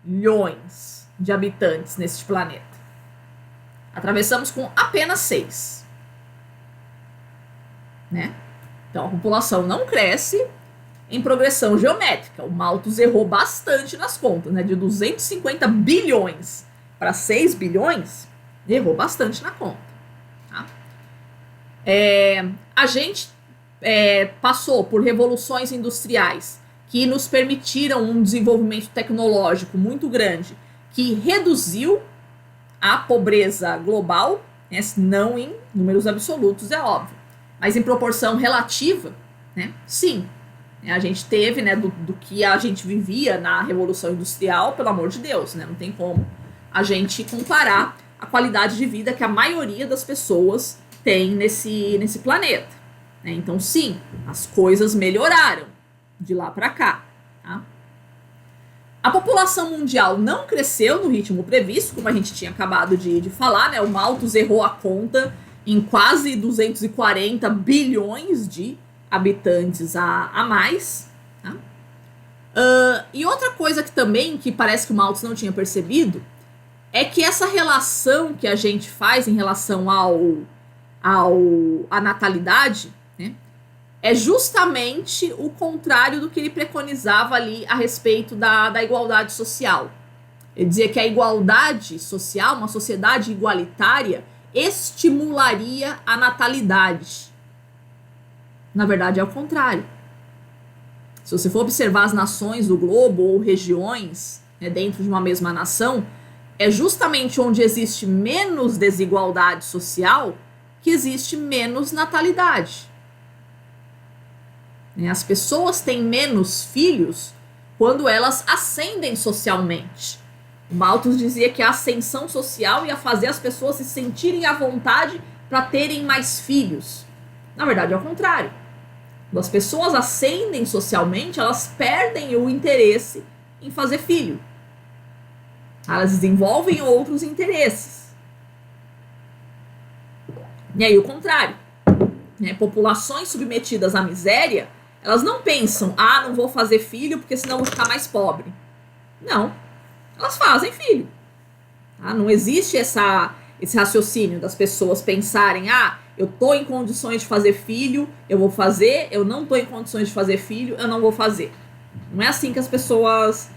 bilhões de habitantes neste planeta. Atravessamos com apenas 6. Né? Então a população não cresce em progressão geométrica. O Malthus errou bastante nas contas, né? De 250 bilhões para 6 bilhões, errou bastante na conta. Tá? A gente passou por revoluções industriais que nos permitiram um desenvolvimento tecnológico muito grande, que reduziu a pobreza global, né? Não em números absolutos, é óbvio, mas em proporção relativa, né? Sim. A gente teve, né, do que a gente vivia na Revolução Industrial, pelo amor de Deus, né? Não tem como a gente comparar a qualidade de vida que a maioria das pessoas tem nesse planeta. Né? Então, sim, as coisas melhoraram de lá para cá. Tá? A população mundial não cresceu no ritmo previsto, como a gente tinha acabado de falar, né? O Malthus errou a conta em quase 240 bilhões de habitantes a mais. Tá? E outra coisa que parece que o Malthus não tinha percebido é que essa relação que a gente faz em relação à natalidade, né, é justamente o contrário do que ele preconizava ali a respeito da igualdade social. Ele dizia que a igualdade social, uma sociedade igualitária, estimularia a natalidade. Na verdade, é o contrário. Se você for observar as nações do globo ou regiões, né, dentro de uma mesma nação, é justamente onde existe menos desigualdade social que existe menos natalidade. né? As pessoas têm menos filhos quando elas ascendem socialmente. O Malthus dizia que a ascensão social ia fazer as pessoas se sentirem à vontade para terem mais filhos. Na verdade, é o contrário. Quando as pessoas ascendem socialmente, elas perdem o interesse em fazer filho. Elas desenvolvem outros interesses. E aí, o contrário. Né? Populações submetidas à miséria, elas não pensam, não vou fazer filho porque senão eu vou ficar mais pobre. Não. Elas fazem filho. Tá? Não existe esse raciocínio das pessoas pensarem, eu tô em condições de fazer filho, eu vou fazer, eu não tô em condições de fazer filho, eu não vou fazer. Não é assim que as pessoas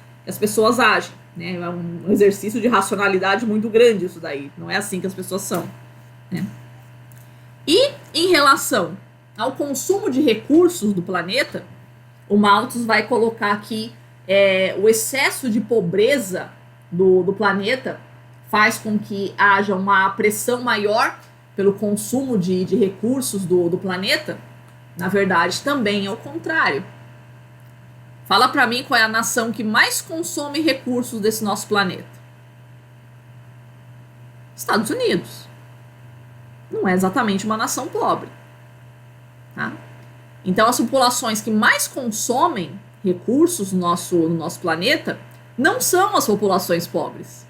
agem. Né? É um exercício de racionalidade muito grande isso daí. Não é assim que as pessoas são. Né? E em relação ao consumo de recursos do planeta, o Malthus vai colocar aqui o excesso de pobreza do planeta faz com que haja uma pressão maior pelo consumo de recursos do planeta. Na verdade, também é o contrário. Fala pra mim qual é a nação que mais consome recursos desse nosso planeta. Estados Unidos. Não é exatamente uma nação pobre. Tá? Então, as populações que mais consomem recursos no nosso planeta não são as populações pobres.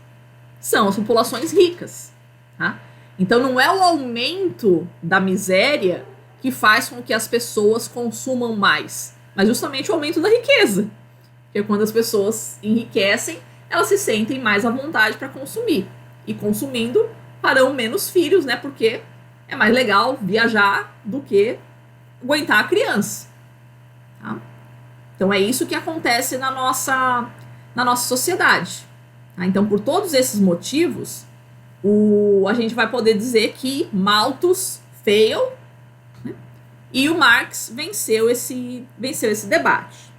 São as populações ricas. Tá? Então, não é o aumento da miséria que faz com que as pessoas consumam mais, mas justamente o aumento da riqueza. Porque quando as pessoas enriquecem, elas se sentem mais à vontade para consumir. E consumindo, farão menos filhos, né? Porque é mais legal viajar do que aguentar a criança. Tá? Então é isso que acontece na nossa sociedade. Tá? Então, por todos esses motivos, a gente vai poder dizer que Malthus fail, né? E o Marx venceu esse debate.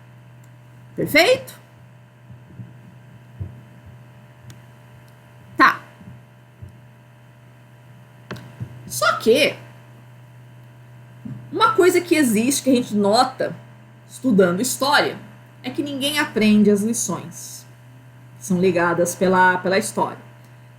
Perfeito? Tá. Só que uma coisa que existe, que a gente nota estudando história, é que ninguém aprende as lições que são ligadas pela história.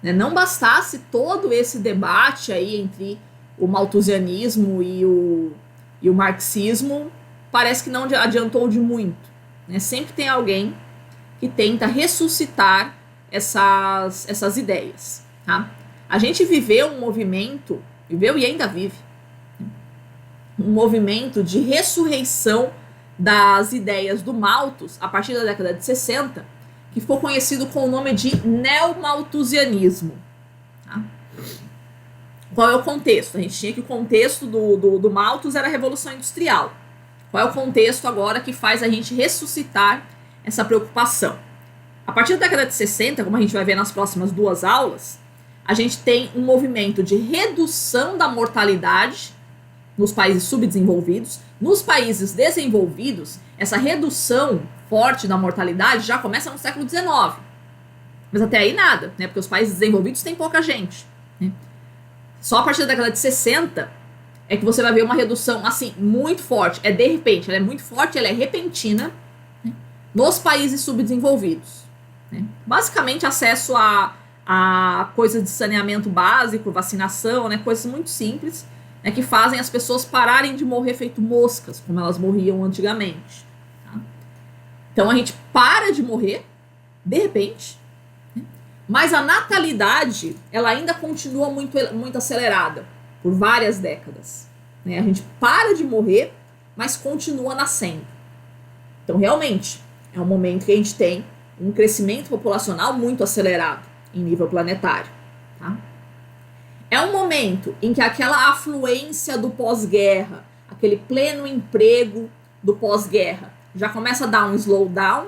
Né? Não bastasse todo esse debate aí entre o malthusianismo e o marxismo, parece que não adiantou de muito. Né? Sempre tem alguém que tenta ressuscitar essas ideias. Tá? A gente viveu um movimento, viveu e ainda vive, um movimento de ressurreição das ideias do Malthus a partir da década de 60, que ficou conhecido com o nome de neomalthusianismo. Tá? Qual é o contexto? A gente tinha que o contexto do Malthus era a Revolução Industrial. Qual é o contexto agora que faz a gente ressuscitar essa preocupação? A partir da década de 60, como a gente vai ver nas próximas duas aulas, a gente tem um movimento de redução da mortalidade nos países subdesenvolvidos. Nos países desenvolvidos, essa redução forte da mortalidade já começa no século XIX. Mas até aí nada, né? Porque os países desenvolvidos têm pouca gente. Né? Só a partir da década de 60 é que você vai ver uma redução assim muito forte. De repente, ela é muito forte, ela é repentina, né? Nos países subdesenvolvidos. Né? Basicamente, acesso a coisas de saneamento básico, vacinação, né? Coisas muito simples, né, que fazem as pessoas pararem de morrer feito moscas, como elas morriam antigamente. Tá? Então a gente para de morrer, de repente, né, mas a natalidade ela ainda continua muito, muito acelerada, por várias décadas. Né? A gente para de morrer, mas continua nascendo. Então realmente, é um momento que a gente tem um crescimento populacional muito acelerado em nível planetário. Tá? É um momento em que aquela afluência do pós-guerra, aquele pleno emprego do pós-guerra, já começa a dar um slowdown,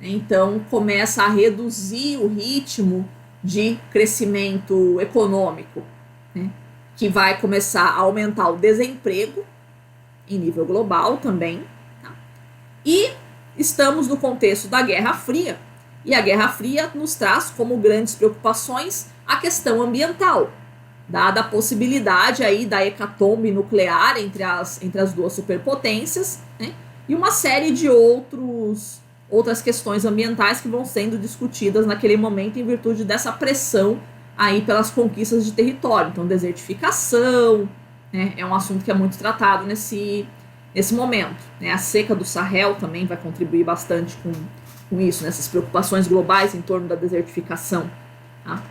né? Então começa a reduzir o ritmo de crescimento econômico, né? Que vai começar a aumentar o desemprego em nível global também. Tá? E estamos no contexto da Guerra Fria, e a Guerra Fria nos traz como grandes preocupações a questão ambiental. dada a possibilidade aí da hecatombe nuclear entre as duas superpotências, né? E uma série de outras questões ambientais que vão sendo discutidas naquele momento em virtude dessa pressão aí pelas conquistas de território. Então, desertificação, né, é um assunto que é muito tratado nesse momento, né? A seca do Sahel também vai contribuir bastante com isso, nessas preocupações globais em torno da desertificação. Tá?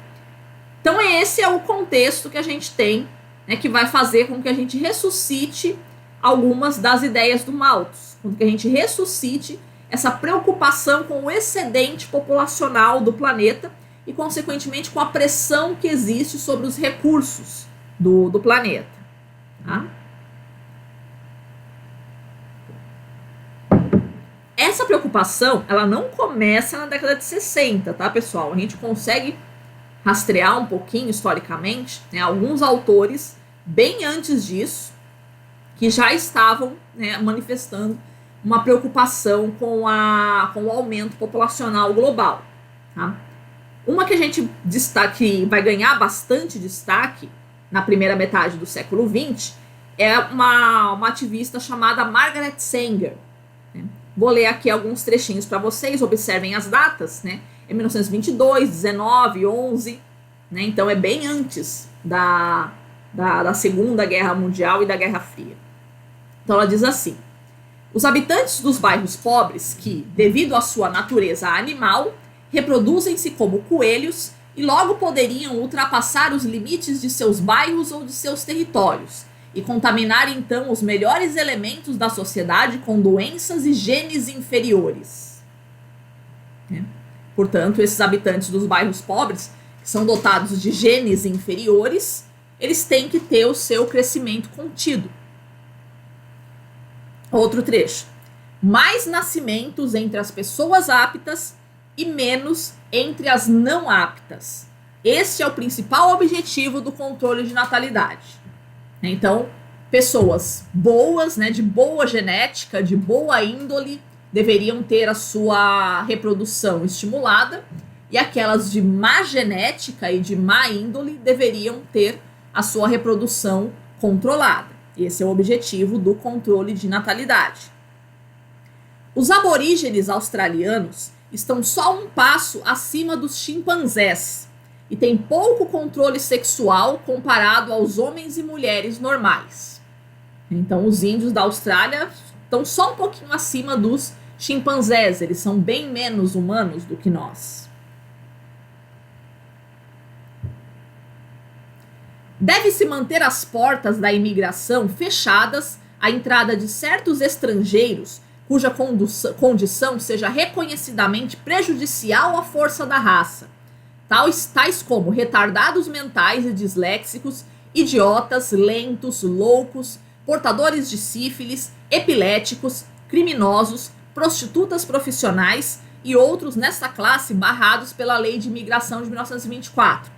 Então, esse é o contexto que a gente tem, né, que vai fazer com que a gente ressuscite algumas das ideias do Malthus, com que a gente ressuscite essa preocupação com o excedente populacional do planeta e, consequentemente, com a pressão que existe sobre os recursos do planeta. Tá? Essa preocupação, ela não começa na década de 60, tá, pessoal? A gente consegue rastrear um pouquinho historicamente, né, alguns autores, bem antes disso, que já estavam, né, manifestando uma preocupação com o aumento populacional global. Tá? Uma que a gente destaque, vai ganhar bastante destaque na primeira metade do século XX é uma ativista chamada Margaret Sanger. Né? Vou ler aqui alguns trechinhos para vocês, observem as datas, né? Em 1922, 19, 11, né? Então é bem antes da Segunda Guerra Mundial e da Guerra Fria. Então ela diz assim: os habitantes dos bairros pobres que, devido à sua natureza animal, reproduzem-se como coelhos e logo poderiam ultrapassar os limites de seus bairros ou de seus territórios e contaminar então os melhores elementos da sociedade com doenças e genes inferiores. Portanto, esses habitantes dos bairros pobres, que são dotados de genes inferiores, eles têm que ter o seu crescimento contido. Outro trecho. Mais nascimentos entre as pessoas aptas e menos entre as não aptas. Este é o principal objetivo do controle de natalidade. Então, pessoas boas, né, de boa genética, de boa índole, deveriam ter a sua reprodução estimulada, e aquelas de má genética e de má índole deveriam ter a sua reprodução controlada. Esse é o objetivo do controle de natalidade. Os aborígenes australianos estão só um passo acima dos chimpanzés e têm pouco controle sexual comparado aos homens e mulheres normais. Então, os índios da Austrália estão só um pouquinho acima dos chimpanzés, eles são bem menos humanos do que nós. Deve-se manter as portas da imigração fechadas à entrada de certos estrangeiros cuja condição seja reconhecidamente prejudicial à força da raça, tais como retardados mentais e disléxicos, idiotas, lentos, loucos, portadores de sífilis, epiléticos, criminosos, prostitutas profissionais e outros nesta classe barrados pela Lei de Imigração de 1924.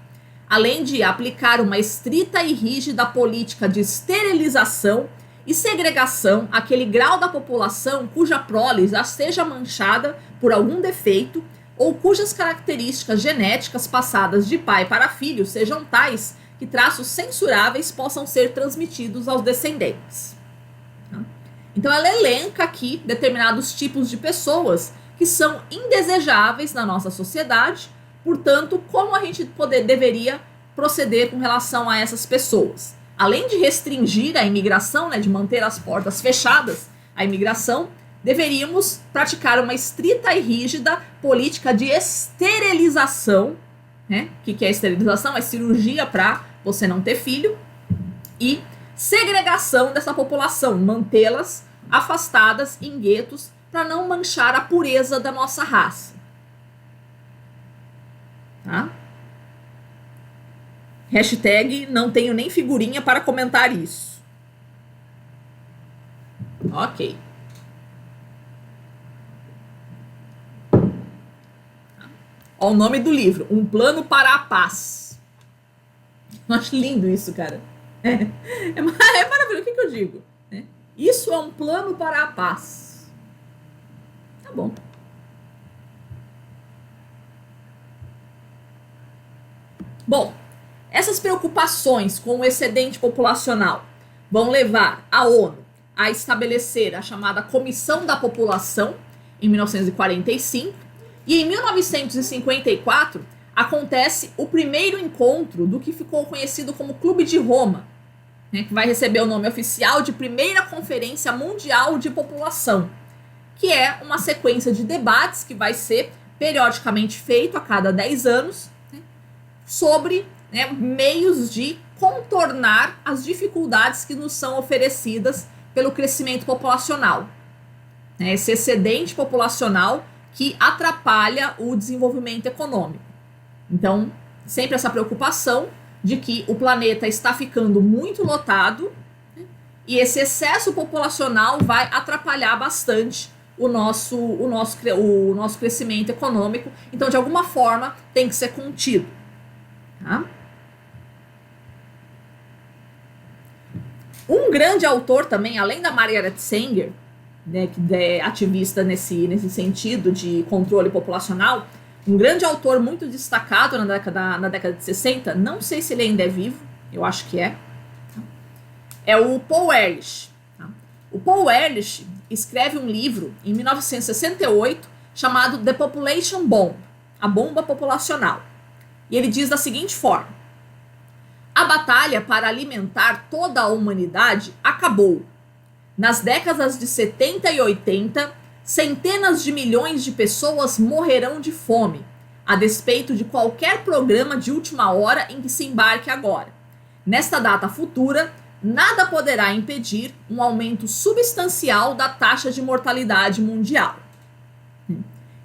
Além de aplicar uma estrita e rígida política de esterilização e segregação àquele grau da população cuja prole já seja manchada por algum defeito ou cujas características genéticas passadas de pai para filho sejam tais que traços censuráveis possam ser transmitidos aos descendentes. Então ela elenca aqui determinados tipos de pessoas que são indesejáveis na nossa sociedade. Portanto, como a gente deveria proceder com relação a essas pessoas? Além de restringir a imigração, né, de manter as portas fechadas à imigração, deveríamos praticar uma estrita e rígida política de esterilização. Né? O que é esterilização? É cirurgia para você não ter filho. E segregação dessa população, mantê-las afastadas em guetos para não manchar a pureza da nossa raça. Tá? Hashtag não tenho nem figurinha para comentar isso. Ok. Ó, o nome do livro, Um Plano para a Paz. Eu acho lindo isso, cara. É maravilhoso. O que eu digo? Isso é um plano para a paz. Tá bom. Bom, Essas preocupações com o excedente populacional vão levar a ONU a estabelecer a chamada Comissão da População em 1945, e em 1954 acontece o primeiro encontro do que ficou conhecido como Clube de Roma, né, que vai receber o nome oficial de Primeira Conferência Mundial de População, que é uma sequência de debates que vai ser periodicamente feito a cada 10 anos, né, sobre, né, meios de contornar as dificuldades que nos são oferecidas pelo crescimento populacional, né, esse excedente populacional que atrapalha o desenvolvimento econômico. Então, sempre essa preocupação de que o planeta está ficando muito lotado, né, e esse excesso populacional vai atrapalhar bastante o nosso crescimento econômico. Então, de alguma forma, tem que ser contido. Tá? Um grande autor também, além da Margaret Sanger, né, que é ativista nesse sentido de controle populacional, um grande autor muito destacado na década de 60, não sei se ele ainda é vivo, eu acho que é o Paul Ehrlich. Tá? O Paul Ehrlich escreve um livro em 1968 chamado The Population Bomb, a bomba populacional. E ele diz da seguinte forma: a batalha para alimentar toda a humanidade acabou. Nas décadas de 70 e 80, centenas de milhões de pessoas morrerão de fome, a despeito de qualquer programa de última hora em que se embarque agora. Nesta data futura, nada poderá impedir um aumento substancial da taxa de mortalidade mundial.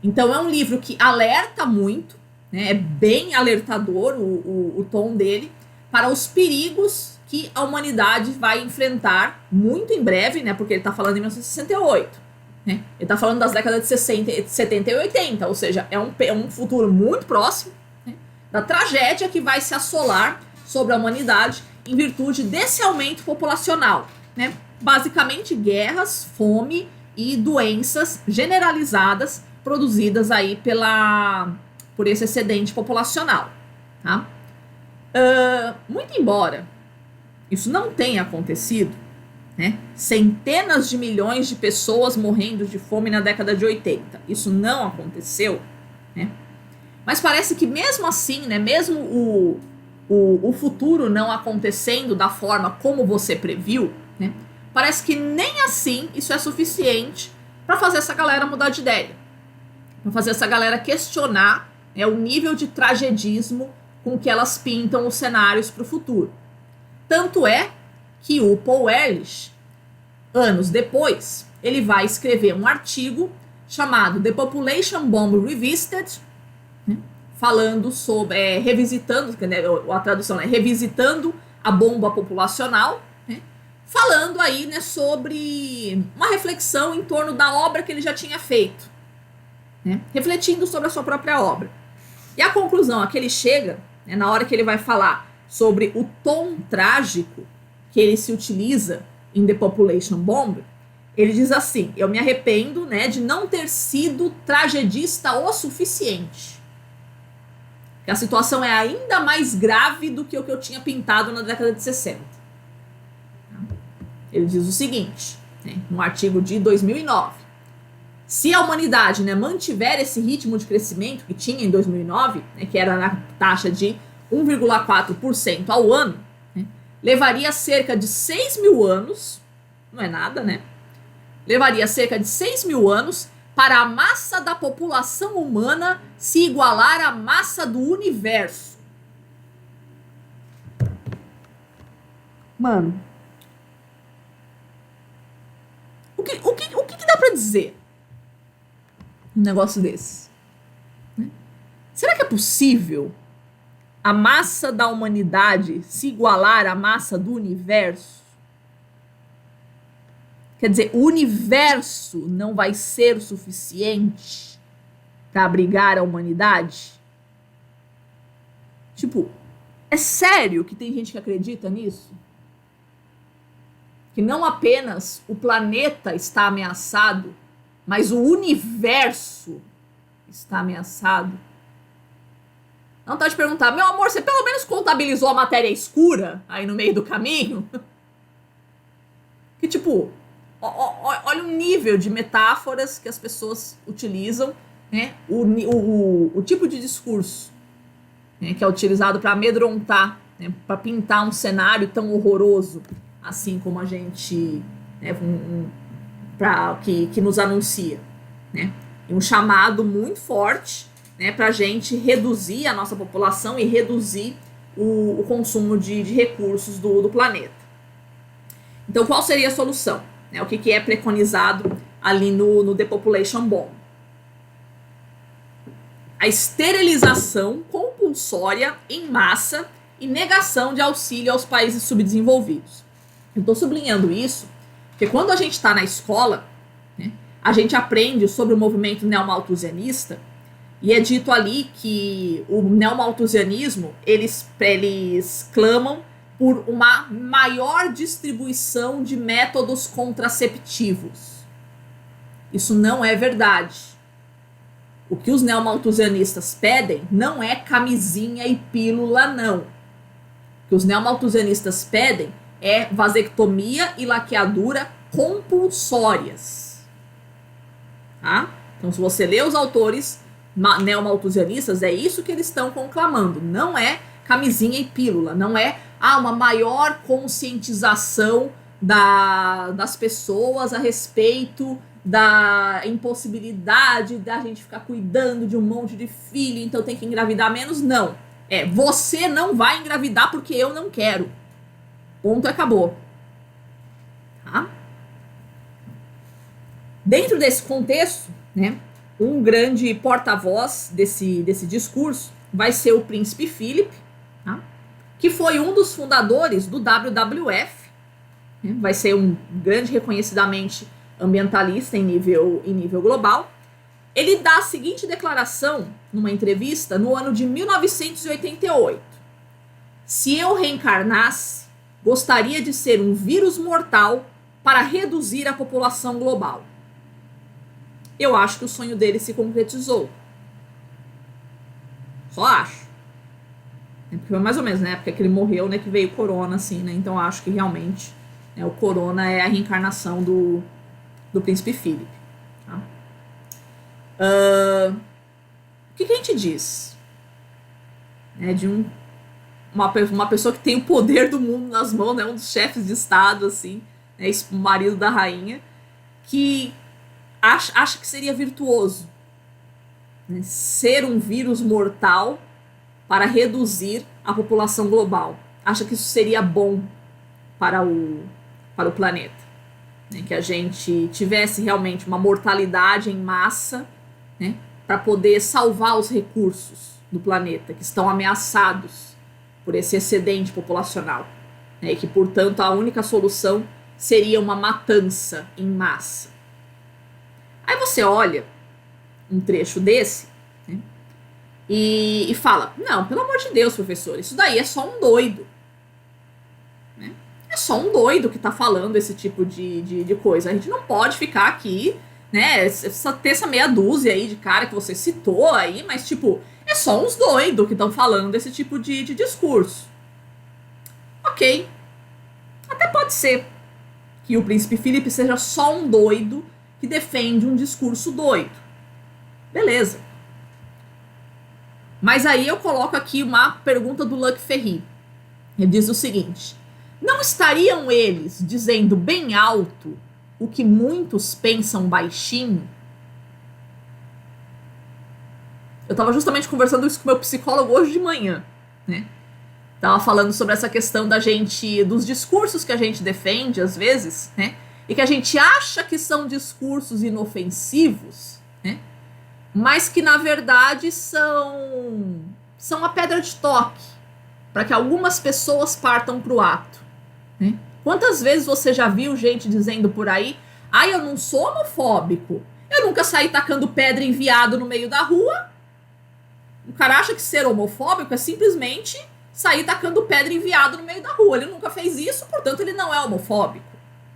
Então é um livro que alerta muito, né, é bem alertador o tom dele, para os perigos que a humanidade vai enfrentar muito em breve, né, porque ele está falando em 1968. Né, ele está falando das décadas de 60, 70 e 80, ou seja, é um futuro muito próximo, né, da tragédia que vai se assolar sobre a humanidade em virtude desse aumento populacional. Né, basicamente guerras, fome e doenças generalizadas produzidas aí por esse excedente populacional. Tá? Muito embora isso não tenha acontecido, né, centenas de milhões de pessoas morrendo de fome na década de 80, isso não aconteceu, né, mas parece que mesmo assim, né, mesmo o futuro não acontecendo da forma como você previu, né, parece que nem assim isso é suficiente para fazer essa galera mudar de ideia, para fazer essa galera questionar, né, o nível de tragedismo com que elas pintam os cenários para o futuro. Tanto é que o Paul Ehrlich, anos depois, ele vai escrever um artigo chamado The Population Bomb Revisited, né, falando sobre, revisitando, né, a tradução é revisitando a bomba populacional, né, falando aí, né, sobre uma reflexão em torno da obra que ele já tinha feito, né, refletindo sobre a sua própria obra. E a conclusão a que ele chega, né, na hora que ele vai falar sobre o tom trágico que ele se utiliza em The Population Bomb, ele diz assim: eu me arrependo, né, de não ter sido tragedista o suficiente. Que a situação é ainda mais grave do que o que eu tinha pintado na década de 60. Ele diz o seguinte, né, num artigo de 2009. Se a humanidade, né, mantiver esse ritmo de crescimento que tinha em 2009, né, que era na taxa de 1,4% ao ano, né, levaria cerca de 6 mil anos, não é nada, né? Levaria cerca de 6 mil anos para a massa da população humana se igualar à massa do universo. Mano, o que dá pra dizer um negócio desse? Né? Será que é possível a massa da humanidade se igualar à massa do universo? Quer dizer, o universo não vai ser o suficiente para abrigar a humanidade? Tipo, é sério que tem gente que acredita nisso? Que não apenas o planeta está ameaçado, mas o universo está ameaçado? Dá vontade de perguntar, meu amor, você pelo menos contabilizou a matéria escura aí no meio do caminho? Que tipo, olha o nível de metáforas que as pessoas utilizam, né? O tipo de discurso, né, que é utilizado para amedrontar, né, para pintar um cenário tão horroroso, assim como a gente, né, que nos anuncia, né? E um chamado muito forte, né, para a gente reduzir a nossa população e reduzir o consumo de recursos do planeta. Então, qual seria a solução? O que é preconizado ali no Depopulation Bomb? A esterilização compulsória em massa e negação de auxílio aos países subdesenvolvidos. Eu estou sublinhando isso porque quando a gente está na escola, né, a gente aprende sobre o movimento neomalthusianista e é dito ali que o neomalthusianismo, eles clamam por uma maior distribuição de métodos contraceptivos. Isso não é verdade. O que os neomalthusianistas pedem não é camisinha e pílula, não. O que os neomalthusianistas pedem é vasectomia e laqueadura compulsórias. Tá? Então, se você lê os autores neomalthusianistas, é isso que eles estão conclamando. Não é camisinha e pílula, não é uma maior conscientização das pessoas a respeito da impossibilidade da gente ficar cuidando de um monte de filho, então tem que engravidar menos. Não. Você não vai engravidar porque eu não quero. Ponto, acabou. Tá? Dentro desse contexto, né, um grande porta-voz desse discurso vai ser o príncipe Philip, tá? Que foi um dos fundadores do WWF, né? Vai ser um grande reconhecidamente ambientalista em nível global. Ele dá a seguinte declaração numa entrevista no ano de 1988. Se eu reencarnasse, gostaria de ser um vírus mortal para reduzir a população global. Eu acho que o sonho dele se concretizou. Só acho. Porque foi mais ou menos na época que ele morreu, né, que veio o corona, assim, né? Então acho que realmente, né, o corona é a reencarnação do príncipe Philip. Tá? O que a gente diz? De uma pessoa que tem o poder do mundo nas mãos, né, um dos chefes de estado, assim, né, o marido da rainha, que acha que seria virtuoso, né, ser um vírus mortal para reduzir a população global. Acha que isso seria bom para o planeta. Né, que a gente tivesse realmente uma mortalidade em massa, né, para poder salvar os recursos do planeta que estão ameaçados por esse excedente populacional, né, e que, portanto, a única solução seria uma matança em massa. Aí você olha um trecho desse, né, e fala, não, pelo amor de Deus, professor, isso daí é só um doido. Né? É só um doido que tá falando esse tipo de coisa. A gente não pode ficar aqui, né, ter essa meia dúzia aí de cara que você citou aí, mas, tipo, é só uns doidos que estão falando desse tipo de discurso. Ok. Até pode ser que o príncipe Philip seja só um doido que defende um discurso doido. Beleza. Mas aí eu coloco aqui uma pergunta do Luc Ferry. Ele diz o seguinte: não estariam eles dizendo bem alto o que muitos pensam baixinho? Eu estava justamente conversando isso com meu psicólogo hoje de manhã, né? Tava falando sobre essa questão dos discursos que a gente defende às vezes, né? E que a gente acha que são discursos inofensivos, né? Mas que na verdade são a pedra de toque para que algumas pessoas partam para o ato, né? Quantas vezes você já viu gente dizendo por aí: eu não sou homofóbico, eu nunca saí tacando pedra em viado no meio da rua. O cara acha que ser homofóbico é simplesmente sair tacando pedra em viado no meio da rua. Ele nunca fez isso, portanto ele não é homofóbico,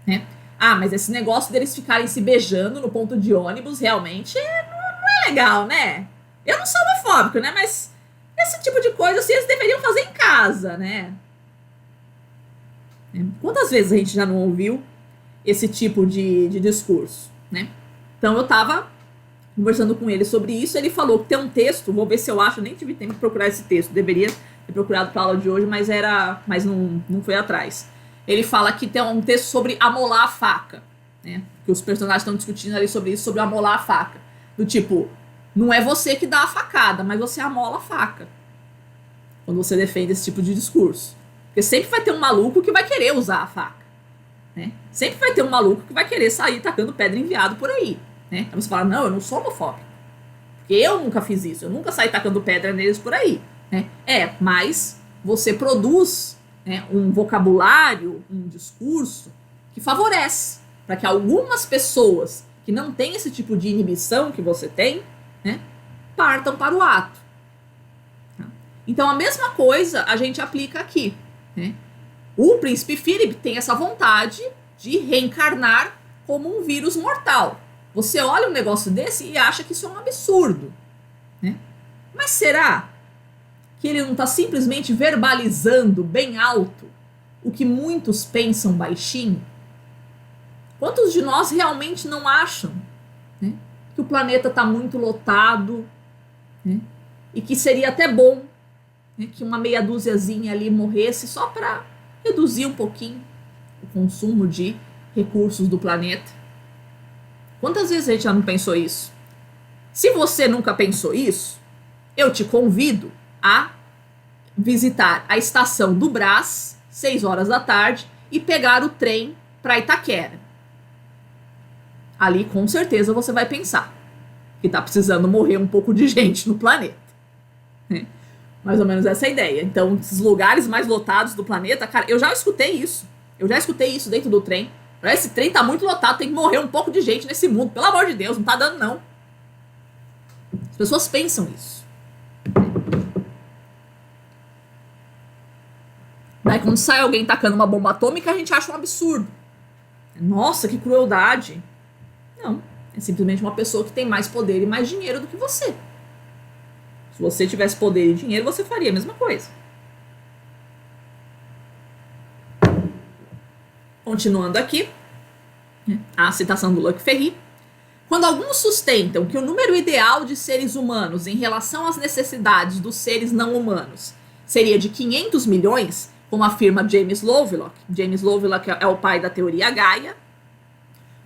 né? Mas esse negócio deles ficarem se beijando no ponto de ônibus realmente não é legal, né? Eu não sou homofóbico, né? Mas esse tipo de coisa assim, eles deveriam fazer em casa, né? Quantas vezes a gente já não ouviu esse tipo de discurso, né? Então eu tava conversando com ele sobre isso, ele falou que tem um texto, vou ver se eu acho, nem tive tempo de procurar esse texto, deveria ter procurado para a aula de hoje, mas não foi atrás. Ele fala que tem um texto sobre amolar a faca, né? Que os personagens estão discutindo ali sobre isso, sobre amolar a faca. Do tipo, não é você que dá a facada, mas você amola a faca. Quando você defende esse tipo de discurso. Porque sempre vai ter um maluco que vai querer usar a faca, né? Sempre vai ter um maluco que vai querer sair tacando pedra em viado por aí, né? Aí você fala, não, eu não sou homofóbico. Porque eu nunca fiz isso, eu nunca saí tacando pedra neles por aí, né? Mas você produz, né, um vocabulário, um discurso que favorece para que algumas pessoas que não têm esse tipo de inibição que você tem, né, partam para o ato. Então a mesma coisa a gente aplica aqui, né? O príncipe Philip tem essa vontade de reencarnar como um vírus mortal. Você olha um negócio desse e acha que isso é um absurdo, né? Mas será que ele não está simplesmente verbalizando bem alto o que muitos pensam baixinho? Quantos de nós realmente não acham, né, que o planeta está muito lotado, né, e que seria até bom, né, que uma meia dúziazinha ali morresse só para reduzir um pouquinho o consumo de recursos do planeta? Quantas vezes a gente já não pensou isso? Se você nunca pensou isso, eu te convido a visitar a estação do Brás, 6 horas da tarde, e pegar o trem para Itaquera. Ali, com certeza, você vai pensar que tá precisando morrer um pouco de gente no planeta. Mais ou menos essa é a ideia. Então, esses lugares mais lotados do planeta, cara, eu já escutei isso. Eu já escutei isso dentro do trem. Esse trem tá muito lotado, tem que morrer um pouco de gente nesse mundo. Pelo amor de Deus, não tá dando, não. As pessoas pensam isso. Daí, quando sai alguém tacando uma bomba atômica, a gente acha um absurdo. Nossa, que crueldade. Não, é simplesmente uma pessoa que tem mais poder e mais dinheiro do que você. Se você tivesse poder e dinheiro, você faria a mesma coisa. Continuando aqui, a citação do Luc Ferry. Quando alguns sustentam que o número ideal de seres humanos em relação às necessidades dos seres não humanos seria de 500 milhões, como afirma James Lovelock. James Lovelock é o pai da teoria Gaia.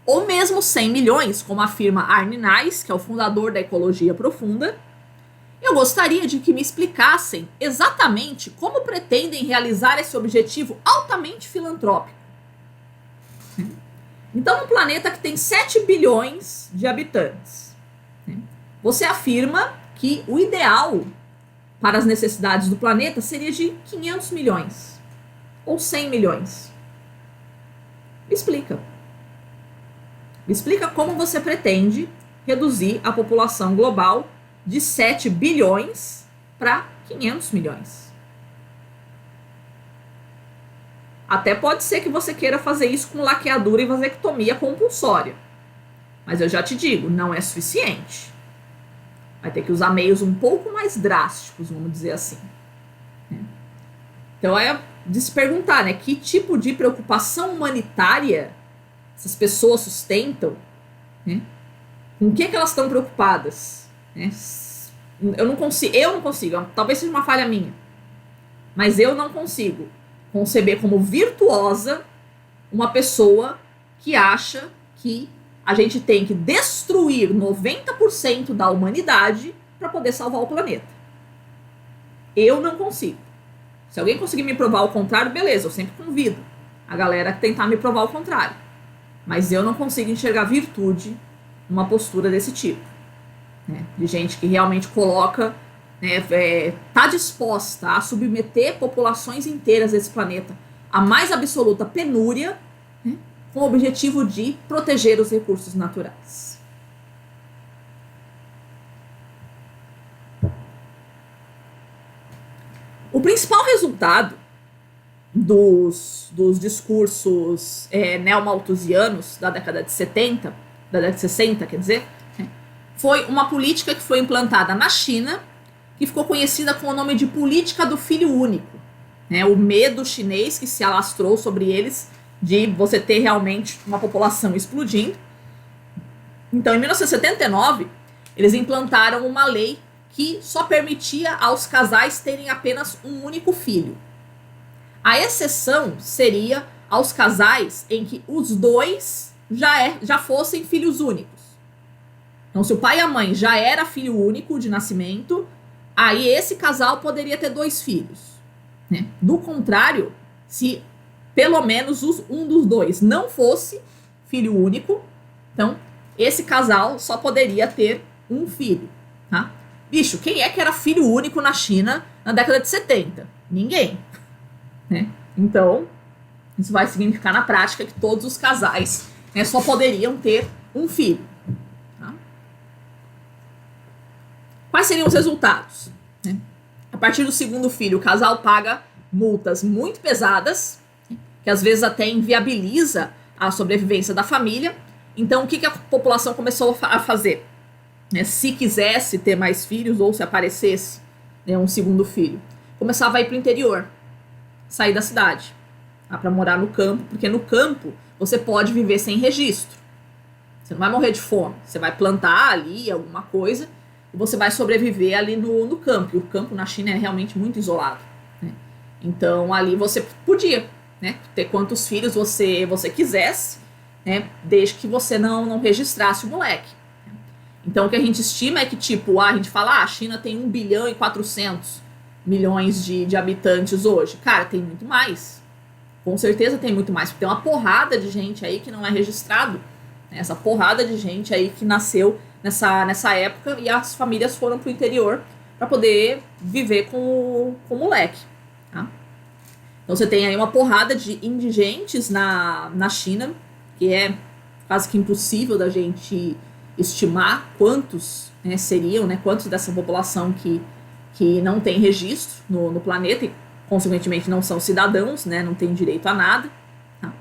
Ou mesmo 100 milhões, como afirma Arne Naess, que é o fundador da ecologia profunda, eu gostaria de que me explicassem exatamente como pretendem realizar esse objetivo altamente filantrópico. Então, num planeta que tem 7 bilhões de habitantes, você afirma que o ideal para as necessidades do planeta seria de 500 milhões ou 100 milhões. Me explica. Me explica como você pretende reduzir a população global de 7 bilhões para 500 milhões. Até pode ser que você queira fazer isso com laqueadura e vasectomia compulsória. Mas eu já te digo, não é suficiente. Vai ter que usar meios um pouco mais drásticos, vamos dizer assim. Então é de se perguntar, né? Que tipo de preocupação humanitária essas pessoas sustentam, né? Com o que elas estão preocupadas, né? Eu não consigo, talvez seja uma falha minha, mas eu não consigo conceber como virtuosa uma pessoa que acha que a gente tem que destruir 90% da humanidade para poder salvar o planeta. Eu não consigo. Se alguém conseguir me provar o contrário, beleza, eu sempre convido a galera a tentar me provar o contrário. Mas eu não consigo enxergar virtude numa postura desse tipo, né? De gente que realmente coloca, né, tá disposta a submeter populações inteiras desse planeta à mais absoluta penúria, né, com o objetivo de proteger os recursos naturais. O principal resultado dos discursos neomalthusianos da década de 60, quer dizer, foi uma política que foi implantada na China que ficou conhecida com o nome de política do filho único. Né? O medo chinês que se alastrou sobre eles de você ter realmente uma população explodindo. Então, em 1979, eles implantaram uma lei que só permitia aos casais terem apenas um único filho. A exceção seria aos casais em que os dois já fossem filhos únicos. Então, se o pai e a mãe já era filho único de nascimento, aí esse casal poderia ter 2 filhos. Né? Do contrário, se pelo menos um dos dois não fosse filho único, então esse casal só poderia ter um filho. Tá? Bicho, quem é que era filho único na China na década de 70? Ninguém. Né? Então, isso vai significar na prática que todos os casais, né, só poderiam ter um filho. Tá? Quais seriam os resultados? Né? A partir do segundo filho, o casal paga multas muito pesadas, que às vezes até inviabiliza a sobrevivência da família. Então, o que a população começou a fazer? Né, se quisesse ter mais filhos ou se aparecesse, né, um segundo filho, começava a ir para o interior, sair da cidade, tá, para morar no campo, porque no campo você pode viver sem registro. Você não vai morrer de fome, você vai plantar ali alguma coisa e você vai sobreviver ali no campo. E o campo na China é realmente muito isolado. Né? Então, ali você podia, né, ter quantos filhos você quisesse, né, desde que você não registrasse o moleque. Então, o que a gente estima é que, tipo, a gente fala, a China tem 1 bilhão e 400 milhões de habitantes hoje. Cara, tem muito mais. Com certeza tem muito mais, porque tem uma porrada de gente aí que não é registrado. Né? Essa porrada de gente aí que nasceu nessa época e as famílias foram pro interior para poder viver com o moleque. Tá? Então, você tem aí uma porrada de indigentes na China, que é quase que impossível da gente estimar quantos, né, seriam, né, quantos dessa população que não tem registro no planeta e, consequentemente, não são cidadãos, né, não têm direito a nada. Tá?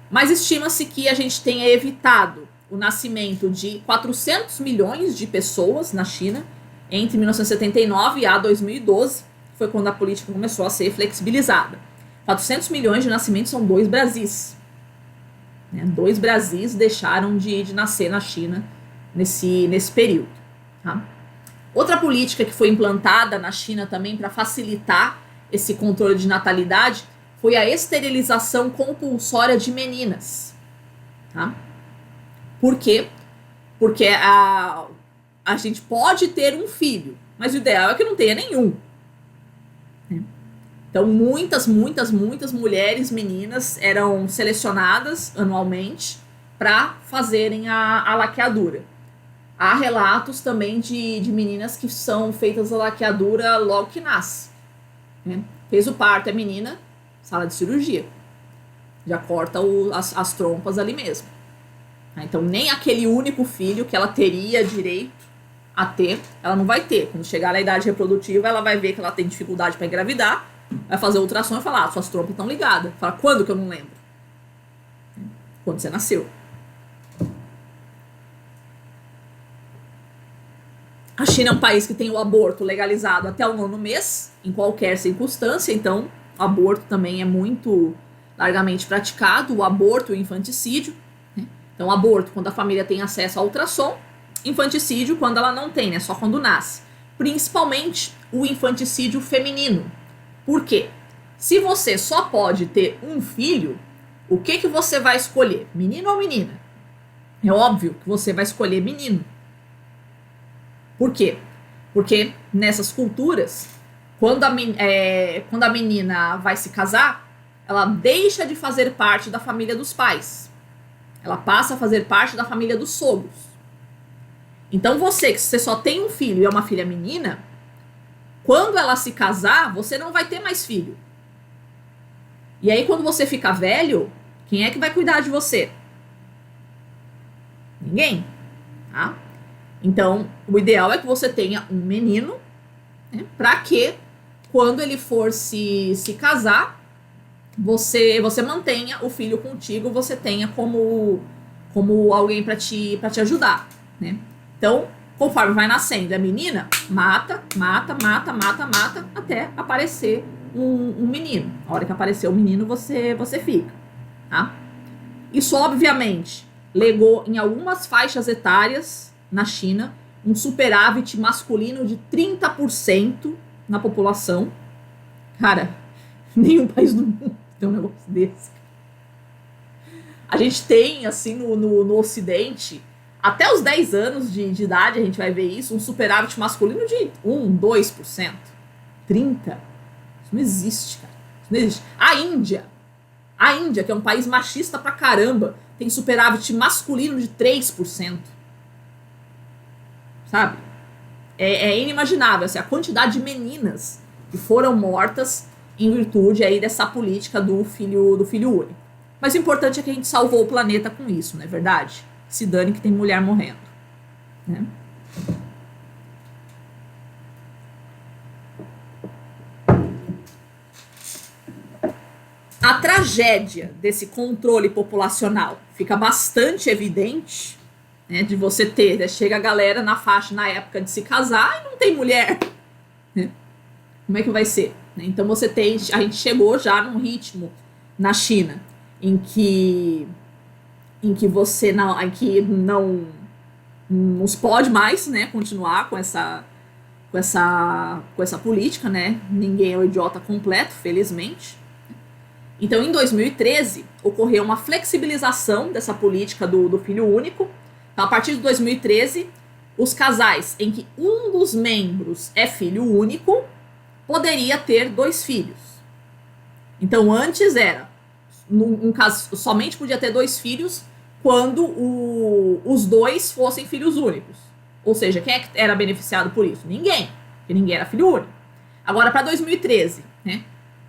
Mas estima-se que a gente tenha evitado o nascimento de 400 milhões de pessoas na China entre 1979 a 2012, que foi quando a política começou a ser flexibilizada. 400 milhões de nascimentos são 2 Brasis. 2 Brasis deixaram de nascer na China nesse período. Tá? Outra política que foi implantada na China também para facilitar esse controle de natalidade foi a esterilização compulsória de meninas. Tá? Por quê? Porque a gente pode ter um filho, mas o ideal é que não tenha nenhum. Então, muitas mulheres, meninas, eram selecionadas anualmente para fazerem a laqueadura. Há relatos também de meninas que são feitas a laqueadura logo que nasce. Né? Fez o parto, é menina, sala de cirurgia. Já corta as trompas ali mesmo. Então, nem aquele único filho que ela teria direito a ter, ela não vai ter. Quando chegar na idade reprodutiva, ela vai ver que ela tem dificuldade para engravidar, vai fazer ultrassom e falar, suas trompas estão ligadas. Fala, quando que eu não lembro? Quando você nasceu. A China é um país que tem o aborto legalizado até o 9º mês, em qualquer circunstância, então o aborto também é muito largamente praticado, o aborto e o infanticídio. Né? Então, aborto quando a família tem acesso ao ultrassom, infanticídio quando ela não tem, né? Só quando nasce. Principalmente o infanticídio feminino. Por quê? Se você só pode ter um filho, o que você vai escolher? Menino ou menina? É óbvio que você vai escolher menino. Por quê? Porque nessas culturas, quando a menina vai se casar, ela deixa de fazer parte da família dos pais. Ela passa a fazer parte da família dos sogros. Então que você só tem um filho e é uma filha menina, quando ela se casar, você não vai ter mais filho. E aí, quando você ficar velho, quem é que vai cuidar de você? Ninguém. Tá? Então, o ideal é que você tenha um menino, né, para que, quando ele for se casar, você mantenha o filho contigo, você tenha como alguém para te ajudar. Né? Então, Conforme vai nascendo, é menina, mata, até aparecer um menino. A hora que aparecer o menino, você fica, tá? Isso, obviamente, legou em algumas faixas etárias na China um superávit masculino de 30% na população. Cara, nenhum país do mundo tem um negócio desse. A gente tem, assim, no Ocidente, até os 10 anos de idade, a gente vai ver isso, um superávit masculino de 1, 2%. 30%. Isso não existe, cara. Isso não existe. A Índia, que é um país machista pra caramba, tem superávit masculino de 3%. Sabe? É inimaginável, assim, a quantidade de meninas que foram mortas em virtude aí dessa política do filho único. Mas o importante é que a gente salvou o planeta com isso, não é verdade? Se dane que tem mulher morrendo, né? A tragédia desse controle populacional fica bastante evidente, né, de você ter, né, chega a galera na faixa, na época de se casar e não tem mulher, né? Como é que vai ser? Então a gente chegou já num ritmo na China em que você não se pode mais, né, continuar com essa política, né? Ninguém é um idiota completo, felizmente. Então, em 2013, ocorreu uma flexibilização dessa política do filho único. Então, a partir de 2013, os casais em que um dos membros é filho único poderia ter 2 filhos. Então, antes era, num caso, somente podia ter 2 filhos quando os 2 fossem filhos únicos. Ou seja, quem é que era beneficiado por isso? Ninguém, porque ninguém era filho único. Agora, para 2013, né,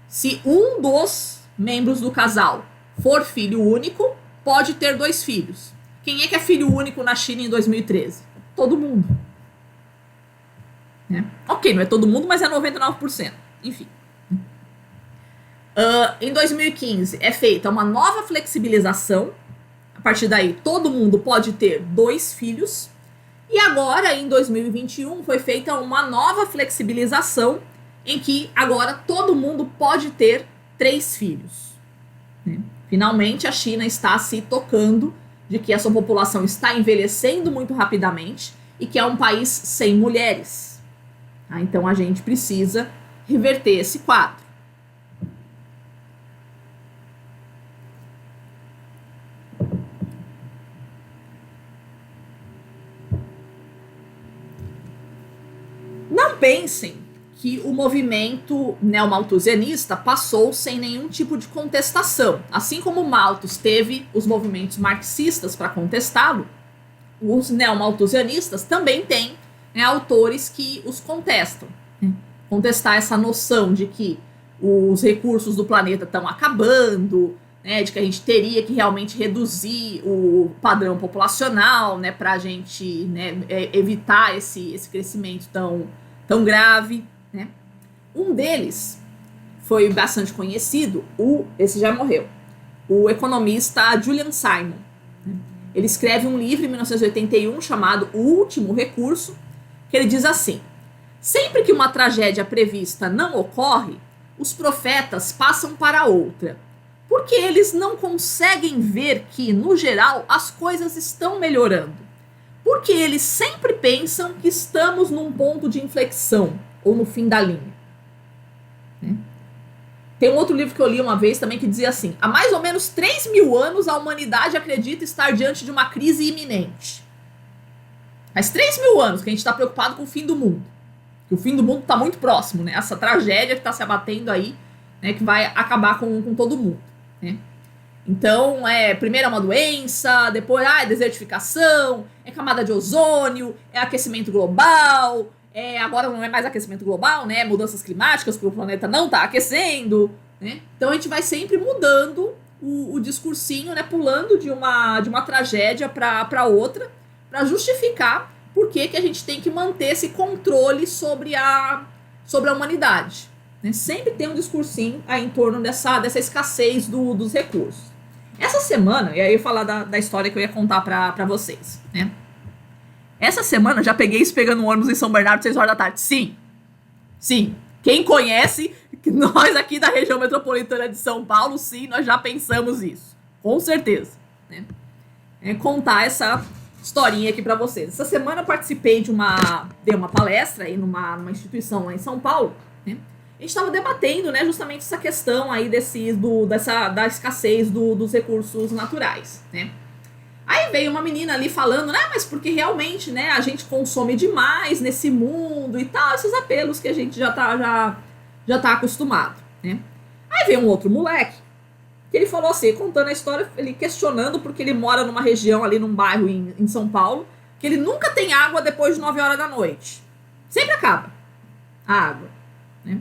se um dos membros do casal for filho único, pode ter 2 filhos. Quem é que é filho único na China em 2013? Todo mundo. Ok, não é todo mundo, mas é 99%. Enfim. Em 2015 é feita uma nova flexibilização. A partir daí, todo mundo pode ter 2 filhos. E agora, em 2021, foi feita uma nova flexibilização em que agora todo mundo pode ter 3 filhos. Finalmente, a China está se tocando de que a sua população está envelhecendo muito rapidamente e que é um país sem mulheres. Então, a gente precisa reverter esse quadro. Não pensem que o movimento neomalthusianista passou sem nenhum tipo de contestação. Assim como Malthus teve os movimentos marxistas para contestá-lo, os neomalthusianistas também têm, né, autores que os contestam. Contestar essa noção de que os recursos do planeta estão acabando, né, de que a gente teria que realmente reduzir o padrão populacional, né, para a gente, né, evitar esse crescimento tão grave. Né? Um deles foi bastante conhecido, esse já morreu, o economista Julian Simon. Ele escreve um livro em 1981 chamado O Último Recurso, que ele diz assim: sempre que uma tragédia prevista não ocorre, os profetas passam para outra, porque eles não conseguem ver que, no geral, as coisas estão melhorando, porque eles sempre pensam que estamos num ponto de inflexão, ou no fim da linha. Tem um outro livro que eu li uma vez também que dizia assim: há mais ou menos 3.000 anos a humanidade acredita estar diante de uma crise iminente. Faz 3.000 anos que a gente está preocupado com o fim do mundo. Que o fim do mundo está muito próximo, né? Essa tragédia que está se abatendo aí, né, que vai acabar com todo mundo. Né? Então, primeiro é uma doença, depois é desertificação, é camada de ozônio, é aquecimento global... agora não é mais aquecimento global, né? Mudanças climáticas, porque o planeta não está aquecendo, né? Então a gente vai sempre mudando o discursinho, né? Pulando de uma tragédia para outra, para justificar por que a gente tem que manter esse controle sobre a humanidade. Né? Sempre tem um discursinho aí em torno dessa escassez dos recursos. Essa semana, e aí eu ia falar da história que eu ia contar para vocês, né? Essa semana já peguei isso pegando um ônibus em São Bernardo 6 horas da tarde. Sim. Sim. Quem conhece, nós aqui da região metropolitana de São Paulo, sim, nós já pensamos isso. Com certeza. Né? Contar essa historinha aqui pra vocês. Essa semana eu participei dei uma palestra aí numa instituição lá em São Paulo, né? A gente estava debatendo, né, justamente essa questão aí da escassez dos recursos naturais, né? Aí veio uma menina ali falando, né, mas porque realmente, né, a gente consome demais nesse mundo e tal, esses apelos que a gente já tá acostumado, né? Aí veio um outro moleque, que ele falou assim, contando a história, ele questionando porque ele mora numa região ali, num bairro em São Paulo, que ele nunca tem água depois de 9 horas da noite. Sempre acaba a água, né?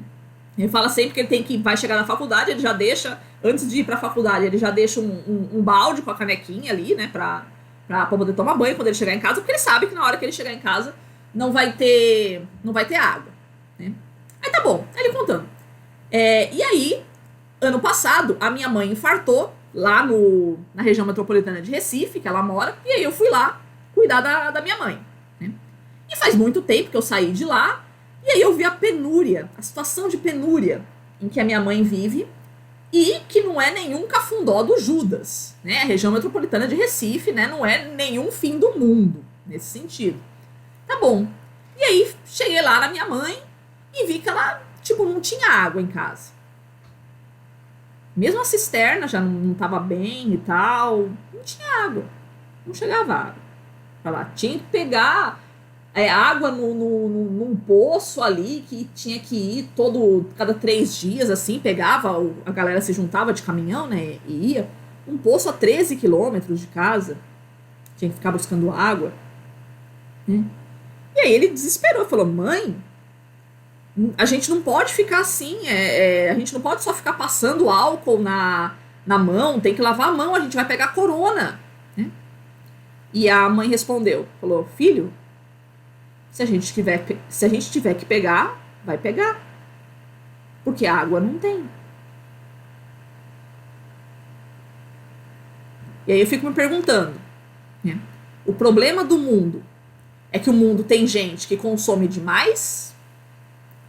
Ele fala sempre que vai chegar na faculdade, ele já deixa, antes de ir pra faculdade, ele já deixa um balde com a canequinha ali, né, pra poder tomar banho quando ele chegar em casa, porque ele sabe que na hora que ele chegar em casa não vai ter água, né? Aí tá bom, ele contando. E aí, ano passado, a minha mãe infartou lá na região metropolitana de Recife, que ela mora, e aí eu fui lá cuidar da minha mãe, né? E faz muito tempo que eu saí de lá, e aí eu vi a penúria, a situação de penúria em que a minha mãe vive, e que não é nenhum cafundó do Judas, né? A região metropolitana de Recife, né, não é nenhum fim do mundo, nesse sentido. Tá bom. E aí, cheguei lá na minha mãe e vi que ela, tipo, não tinha água em casa. Mesmo a cisterna já não tava bem e tal, não tinha água. Não chegava água. Ela tinha que pegar água num poço ali, que tinha que ir cada 3 dias, assim, pegava, a galera se juntava de caminhão, né, e ia. Um poço a 13 quilômetros de casa. Tinha que ficar buscando água. Né? E aí ele desesperou, falou, mãe, a gente não pode ficar assim, a gente não pode só ficar passando álcool na mão, tem que lavar a mão, a gente vai pegar corona. Né? E a mãe respondeu, falou, filho, se a gente tiver que pegar, vai pegar. Porque a água não tem. E aí eu fico me perguntando, né? O problema do mundo é que o mundo tem gente que consome demais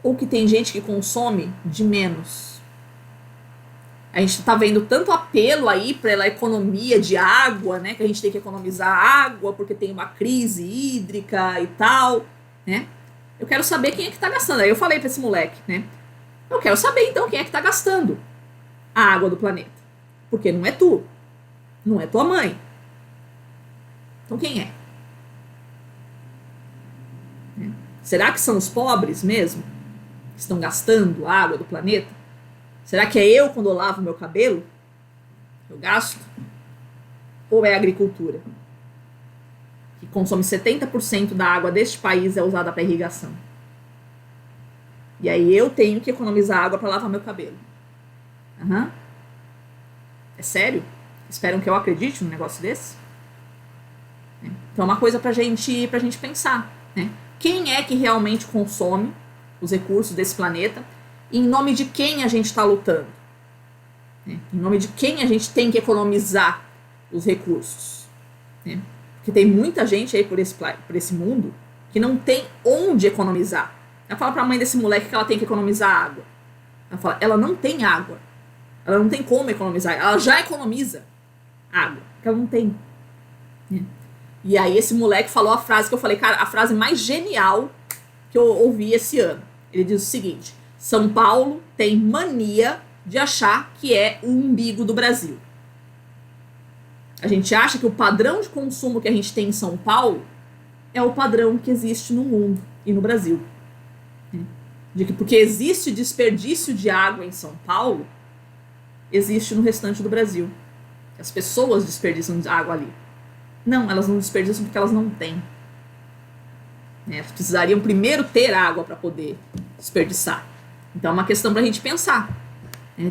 ou que tem gente que consome de menos? A gente tá vendo tanto apelo aí pela economia de água, né? Que a gente tem que economizar água porque tem uma crise hídrica e tal, né? Eu quero saber quem é que tá gastando. Aí eu falei pra esse moleque, né? Eu quero saber então quem é que tá gastando a água do planeta. Porque não é tu. Não é tua mãe. Então quem é? Será que são os pobres mesmo? Que estão gastando a água do planeta? Será que é eu quando eu lavo meu cabelo? Eu gasto? Ou é a agricultura? Que consome 70% da água deste país é usada para irrigação. E aí eu tenho que economizar água para lavar meu cabelo. Uhum. É sério? Esperam que eu acredite num negócio desse? Então é uma coisa pra gente pensar, né? Quem é que realmente consome os recursos desse planeta? E em nome de quem a gente está lutando? Né? Em nome de quem a gente tem que economizar os recursos? Né? Porque tem muita gente aí por esse mundo que não tem onde economizar. Ela fala pra mãe desse moleque que ela tem que economizar água. Ela fala, ela não tem água. Ela não tem como economizar. Ela já economiza água, porque ela não tem. Né? E aí esse moleque falou a frase que eu falei, cara, a frase mais genial que eu ouvi esse ano. Ele diz o seguinte: São Paulo tem mania de achar que é o umbigo do Brasil. A gente acha que o padrão de consumo que a gente tem em São Paulo é o padrão que existe no mundo e no Brasil. De que porque existe desperdício de água em São Paulo, existe no restante do Brasil. As pessoas desperdiçam água ali. Não, elas não desperdiçam porque elas não têm. Elas precisariam primeiro ter água para poder desperdiçar. Então é uma questão para a gente pensar.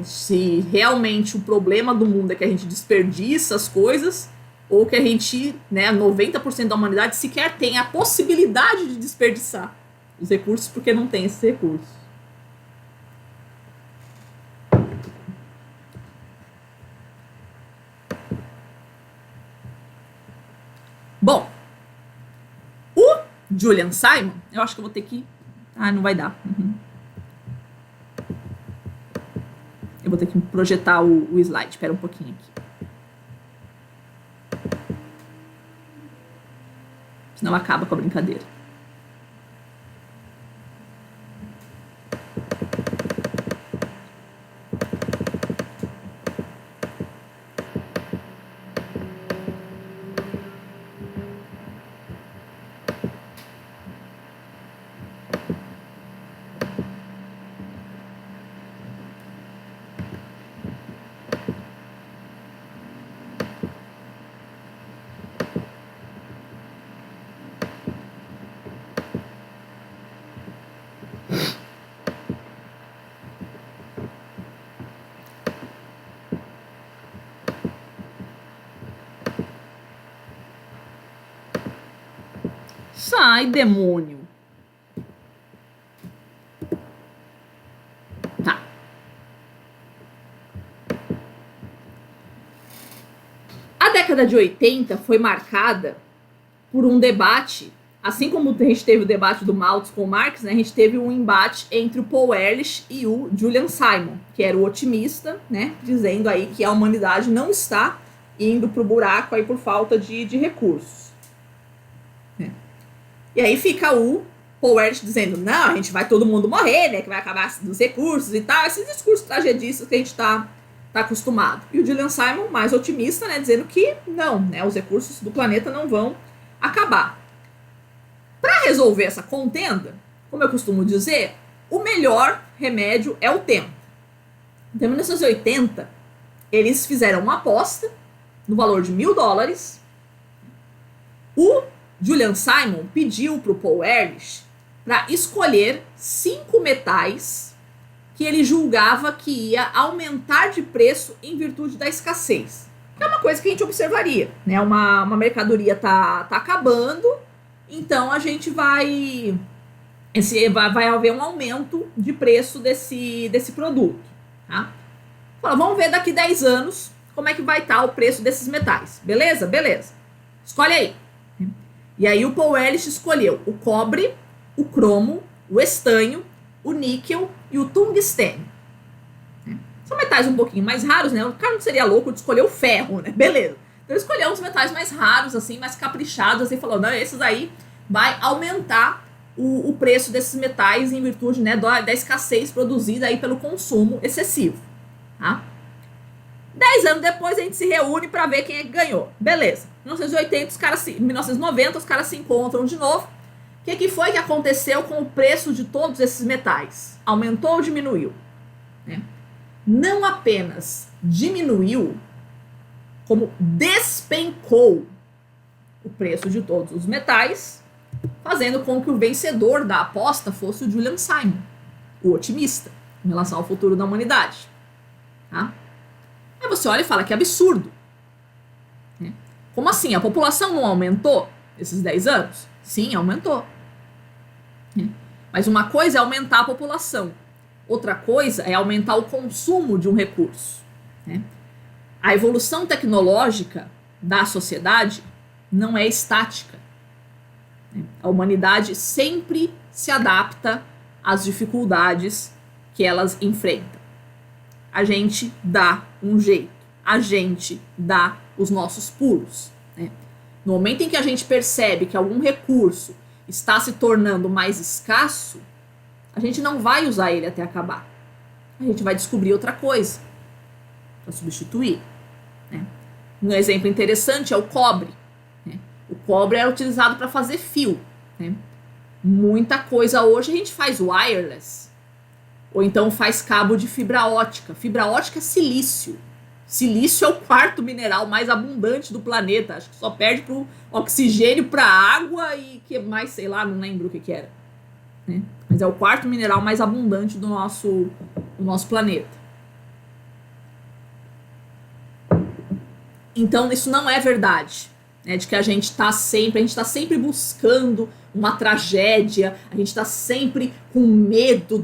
Se realmente o problema do mundo é que a gente desperdiça as coisas, ou que a gente, 90% da humanidade sequer tem a possibilidade de desperdiçar os recursos porque não tem esses recursos. Bom, o Julian Simon, eu acho que eu vou ter que... Ah, não vai dar. Eu vou ter que projetar o slide. Espera um pouquinho aqui. Senão acaba com a brincadeira. Sai, demônio. Tá. A década de 80 foi marcada por um debate, assim como a gente teve o debate do Malthus com o Marx, né, a gente teve um embate entre o Paul Ehrlich e o Julian Simon, que era o otimista, né, dizendo aí que a humanidade não está indo pro buraco aí por falta de recursos. E aí fica o Paul Ehrlich dizendo, não, a gente vai todo mundo morrer, né, que vai acabar dos recursos e tal, esses discursos tragedistas que a gente tá acostumado. E o Julian Simon, mais otimista, né, dizendo que não, né, os recursos do planeta não vão acabar. Para resolver essa contenda, como eu costumo dizer, o melhor remédio é o tempo. Então, em 1980, eles fizeram uma aposta no valor de $1.000. O Julian Simon pediu para o Paul Ehrlich para escolher 5 metais que ele julgava que ia aumentar de preço em virtude da escassez. É uma coisa que a gente observaria, né? Uma mercadoria tá acabando, então a gente vai haver um aumento de preço desse produto, tá? Fala, vamos ver daqui 10 anos como é que vai estar o preço desses metais. Beleza? Beleza. Escolhe aí. E aí o Paul Ehrlich escolheu o cobre, o cromo, o estanho, o níquel e o tungstênio. São metais um pouquinho mais raros, né? O cara não seria louco de escolher o ferro, né? Beleza. Então ele escolheu uns metais mais raros, assim, mais caprichados, assim, falou, não, esses aí vai aumentar o preço desses metais em virtude, né, da escassez produzida aí pelo consumo excessivo, tá? 10 anos depois a gente se reúne para ver quem é que ganhou. Beleza. 1990 os caras se encontram de novo. O que foi que aconteceu com o preço de todos esses metais? Aumentou ou diminuiu? Né? Não apenas diminuiu, como despencou o preço de todos os metais, fazendo com que o vencedor da aposta fosse o Julian Simon, o otimista, em relação ao futuro da humanidade. Tá? Aí você olha e fala que absurdo. Como assim? A população não aumentou esses 10 anos? Sim, aumentou. Mas uma coisa é aumentar a população. Outra coisa é aumentar o consumo de um recurso. A evolução tecnológica da sociedade não é estática. A humanidade sempre se adapta às dificuldades que elas enfrentam. A gente dá um jeito, a gente dá os nossos pulos. No momento em que a gente percebe que algum recurso está se tornando mais escasso, a gente não vai usar ele até acabar. A gente vai descobrir outra coisa para substituir. Um exemplo interessante é o cobre. O cobre é utilizado para fazer fio. Muita coisa hoje a gente faz wireless. Ou então faz cabo de fibra ótica. Fibra ótica é silício. Silício é o quarto mineral mais abundante do planeta. Acho que só perde pro oxigênio, pra água e que mais, sei lá, não lembro o que era. Mas é o quarto mineral mais abundante do nosso planeta. Então isso não é verdade. De que a gente está sempre buscando uma tragédia, a gente está sempre com medo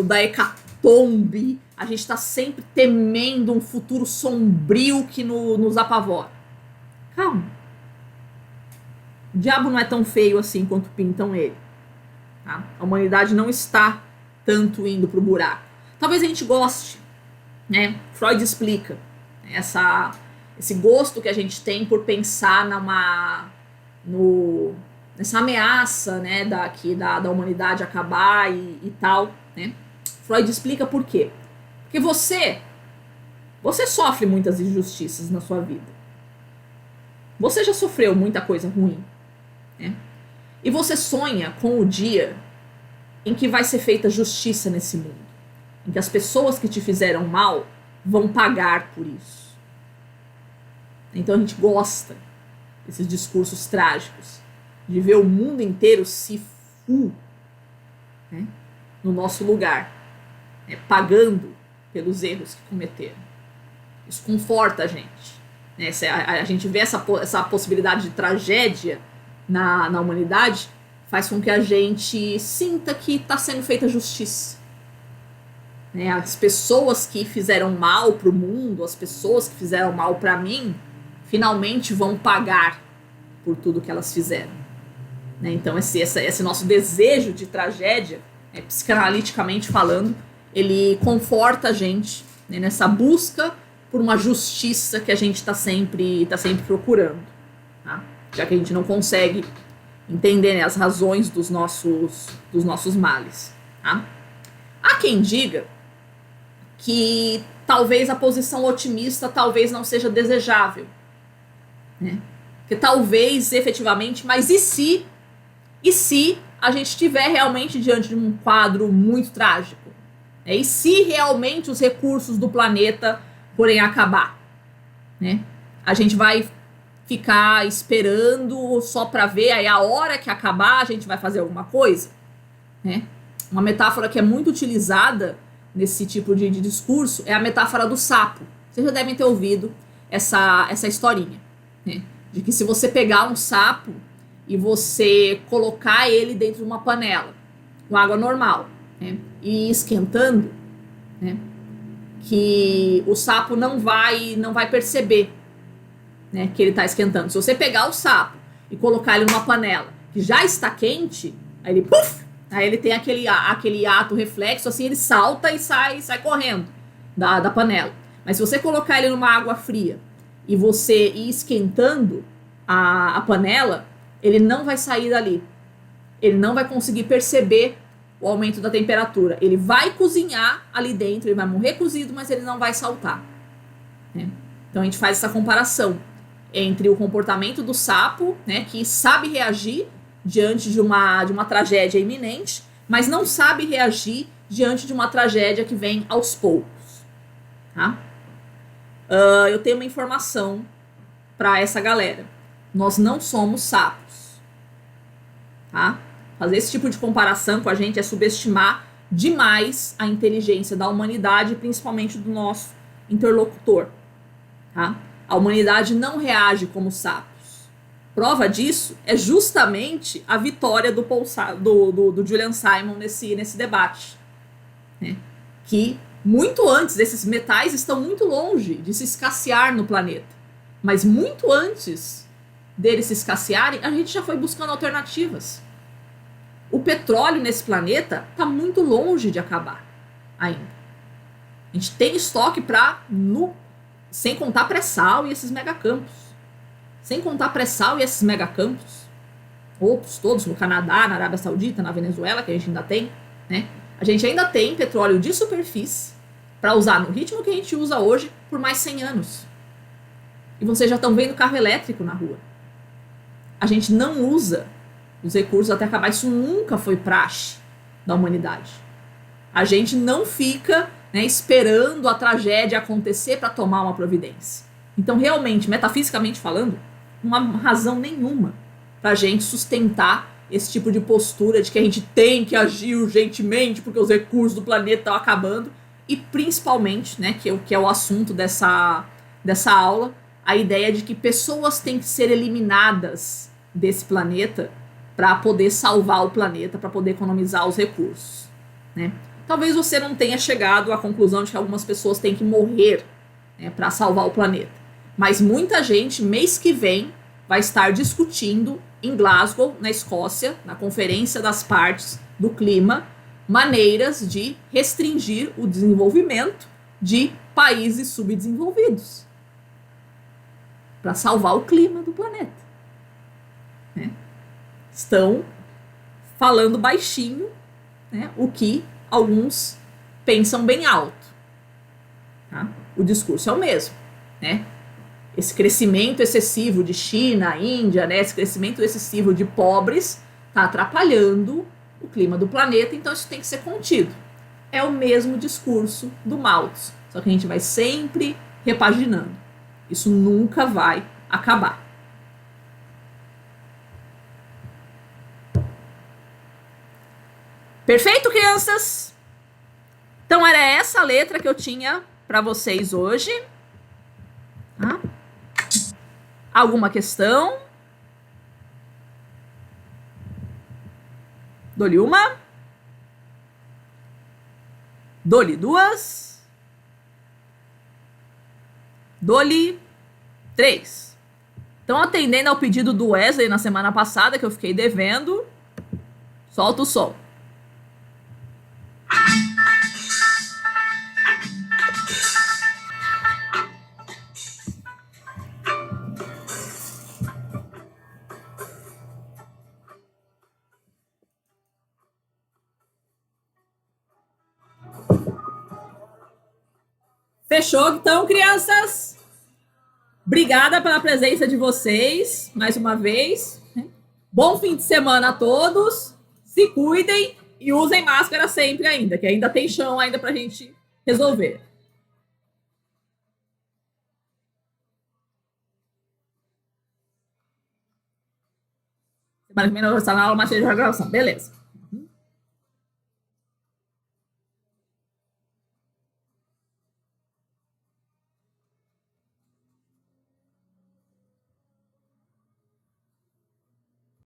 da hecatombe, a gente está sempre temendo um futuro sombrio que nos apavora. Calma. o diabo não é tão feio assim quanto pintam ele. Tá? A humanidade não está tanto indo pro buraco. Talvez a gente goste, né? Freud explica esse gosto que a gente tem por pensar nessa ameaça, né, da humanidade acabar e tal, né? Freud explica por quê. Porque você sofre muitas injustiças na sua vida. Você já sofreu muita coisa ruim, né? E você sonha com o dia em que vai ser feita justiça nesse mundo, em que as pessoas que te fizeram mal vão pagar por isso. Então a gente gosta desses discursos trágicos, de ver o mundo inteiro se né, no nosso lugar, né, pagando pelos erros que cometeram. Isso conforta a gente. Né? A gente vê essa possibilidade de tragédia na humanidade, faz com que a gente sinta que está sendo feita justiça. Né? As pessoas que fizeram mal para o mundo, as pessoas que fizeram mal para mim, finalmente vão pagar por tudo que elas fizeram. Né? Então esse nosso desejo de tragédia, psicanaliticamente falando, ele conforta a gente, né, nessa busca por uma justiça que a gente está sempre procurando. Tá? Já que a gente não consegue entender, né, as razões dos nossos males. Tá? Há quem diga que talvez a posição otimista talvez não seja desejável. Né? Que talvez, efetivamente, mas e se a gente estiver realmente diante de um quadro muito trágico? E se realmente os recursos do planeta forem acabar? Né? A gente vai ficar esperando só para ver, aí a hora que acabar a gente vai fazer alguma coisa? Né? Uma metáfora que é muito utilizada nesse tipo de discurso é a metáfora do sapo. Vocês já devem ter ouvido essa historinha, né? De que se você pegar um sapo e você colocar ele dentro de uma panela com água normal, né, e ir esquentando, né, que o sapo não vai perceber, né, que ele está esquentando. Se você pegar o sapo e colocar ele numa panela que já está quente, aí ele puff, aí ele tem aquele ato reflexo, assim, ele salta e sai correndo da panela. Mas se você colocar ele numa água fria e você ir esquentando a panela, ele não vai sair dali. Ele não vai conseguir perceber o aumento da temperatura. Ele vai cozinhar ali dentro, ele vai morrer cozido, mas ele não vai saltar. Né? Então a gente faz essa comparação entre o comportamento do sapo, né, que sabe reagir diante de uma tragédia iminente, mas não sabe reagir diante de uma tragédia que vem aos poucos. Tá? Eu tenho uma informação para essa galera. Nós não somos sapos. Tá? Fazer esse tipo de comparação com a gente é subestimar demais a inteligência da humanidade, principalmente do nosso interlocutor. Tá? A humanidade não reage como sapos. Prova disso é justamente a vitória do Julian Simon nesse debate. Né? Que muito antes, esses metais estão muito longe de se escassear no planeta. Mas muito antes deles se escassearem, a gente já foi buscando alternativas. O petróleo nesse planeta está muito longe de acabar ainda. A gente tem estoque sem contar pré-sal e esses megacampos. Sem contar pré-sal e esses megacampos. Outros todos, no Canadá, na Arábia Saudita, na Venezuela, que a gente ainda tem. Né? A gente ainda tem petróleo de superfície para usar no ritmo que a gente usa hoje por mais 100 anos. E vocês já estão vendo carro elétrico na rua. A gente não usa os recursos até acabar. Isso nunca foi praxe da humanidade. A gente não fica, né, esperando a tragédia acontecer para tomar uma providência. Então, realmente, metafisicamente falando, não há razão nenhuma para a gente sustentar esse tipo de postura de que a gente tem que agir urgentemente porque os recursos do planeta estão acabando. E principalmente, né, que é o assunto dessa aula, a ideia de que pessoas têm que ser eliminadas desse planeta para poder salvar o planeta, para poder economizar os recursos. Né? Talvez você não tenha chegado à conclusão de que algumas pessoas têm que morrer, né, para salvar o planeta. Mas muita gente, mês que vem, vai estar discutindo em Glasgow, na Escócia, na Conferência das Partes do Clima, maneiras de restringir o desenvolvimento de países subdesenvolvidos para salvar o clima do planeta. Né? Estão falando baixinho, né, o que alguns pensam bem alto. Tá? O discurso é o mesmo. Né? Esse crescimento excessivo de China, Índia, né, esse crescimento excessivo de pobres está atrapalhando o clima do planeta, então isso tem que ser contido. É o mesmo discurso do Mao Tse, só que a gente vai sempre repaginando. Isso nunca vai acabar. Perfeito, crianças? Então era essa letra que eu tinha para vocês hoje. Tá? Alguma questão? Dou-lhe uma. Dou-lhe duas. Dou-lhe três. Então, atendendo ao pedido do Wesley na semana passada, que eu fiquei devendo, solta o som. Fechou, então, crianças? Obrigada pela presença de vocês, mais uma vez. Bom fim de semana a todos. Se cuidem e usem máscara sempre ainda, que ainda tem chão ainda pra gente resolver. Semana que vem nós vamos estar na aula, mas seja a gravação. Beleza.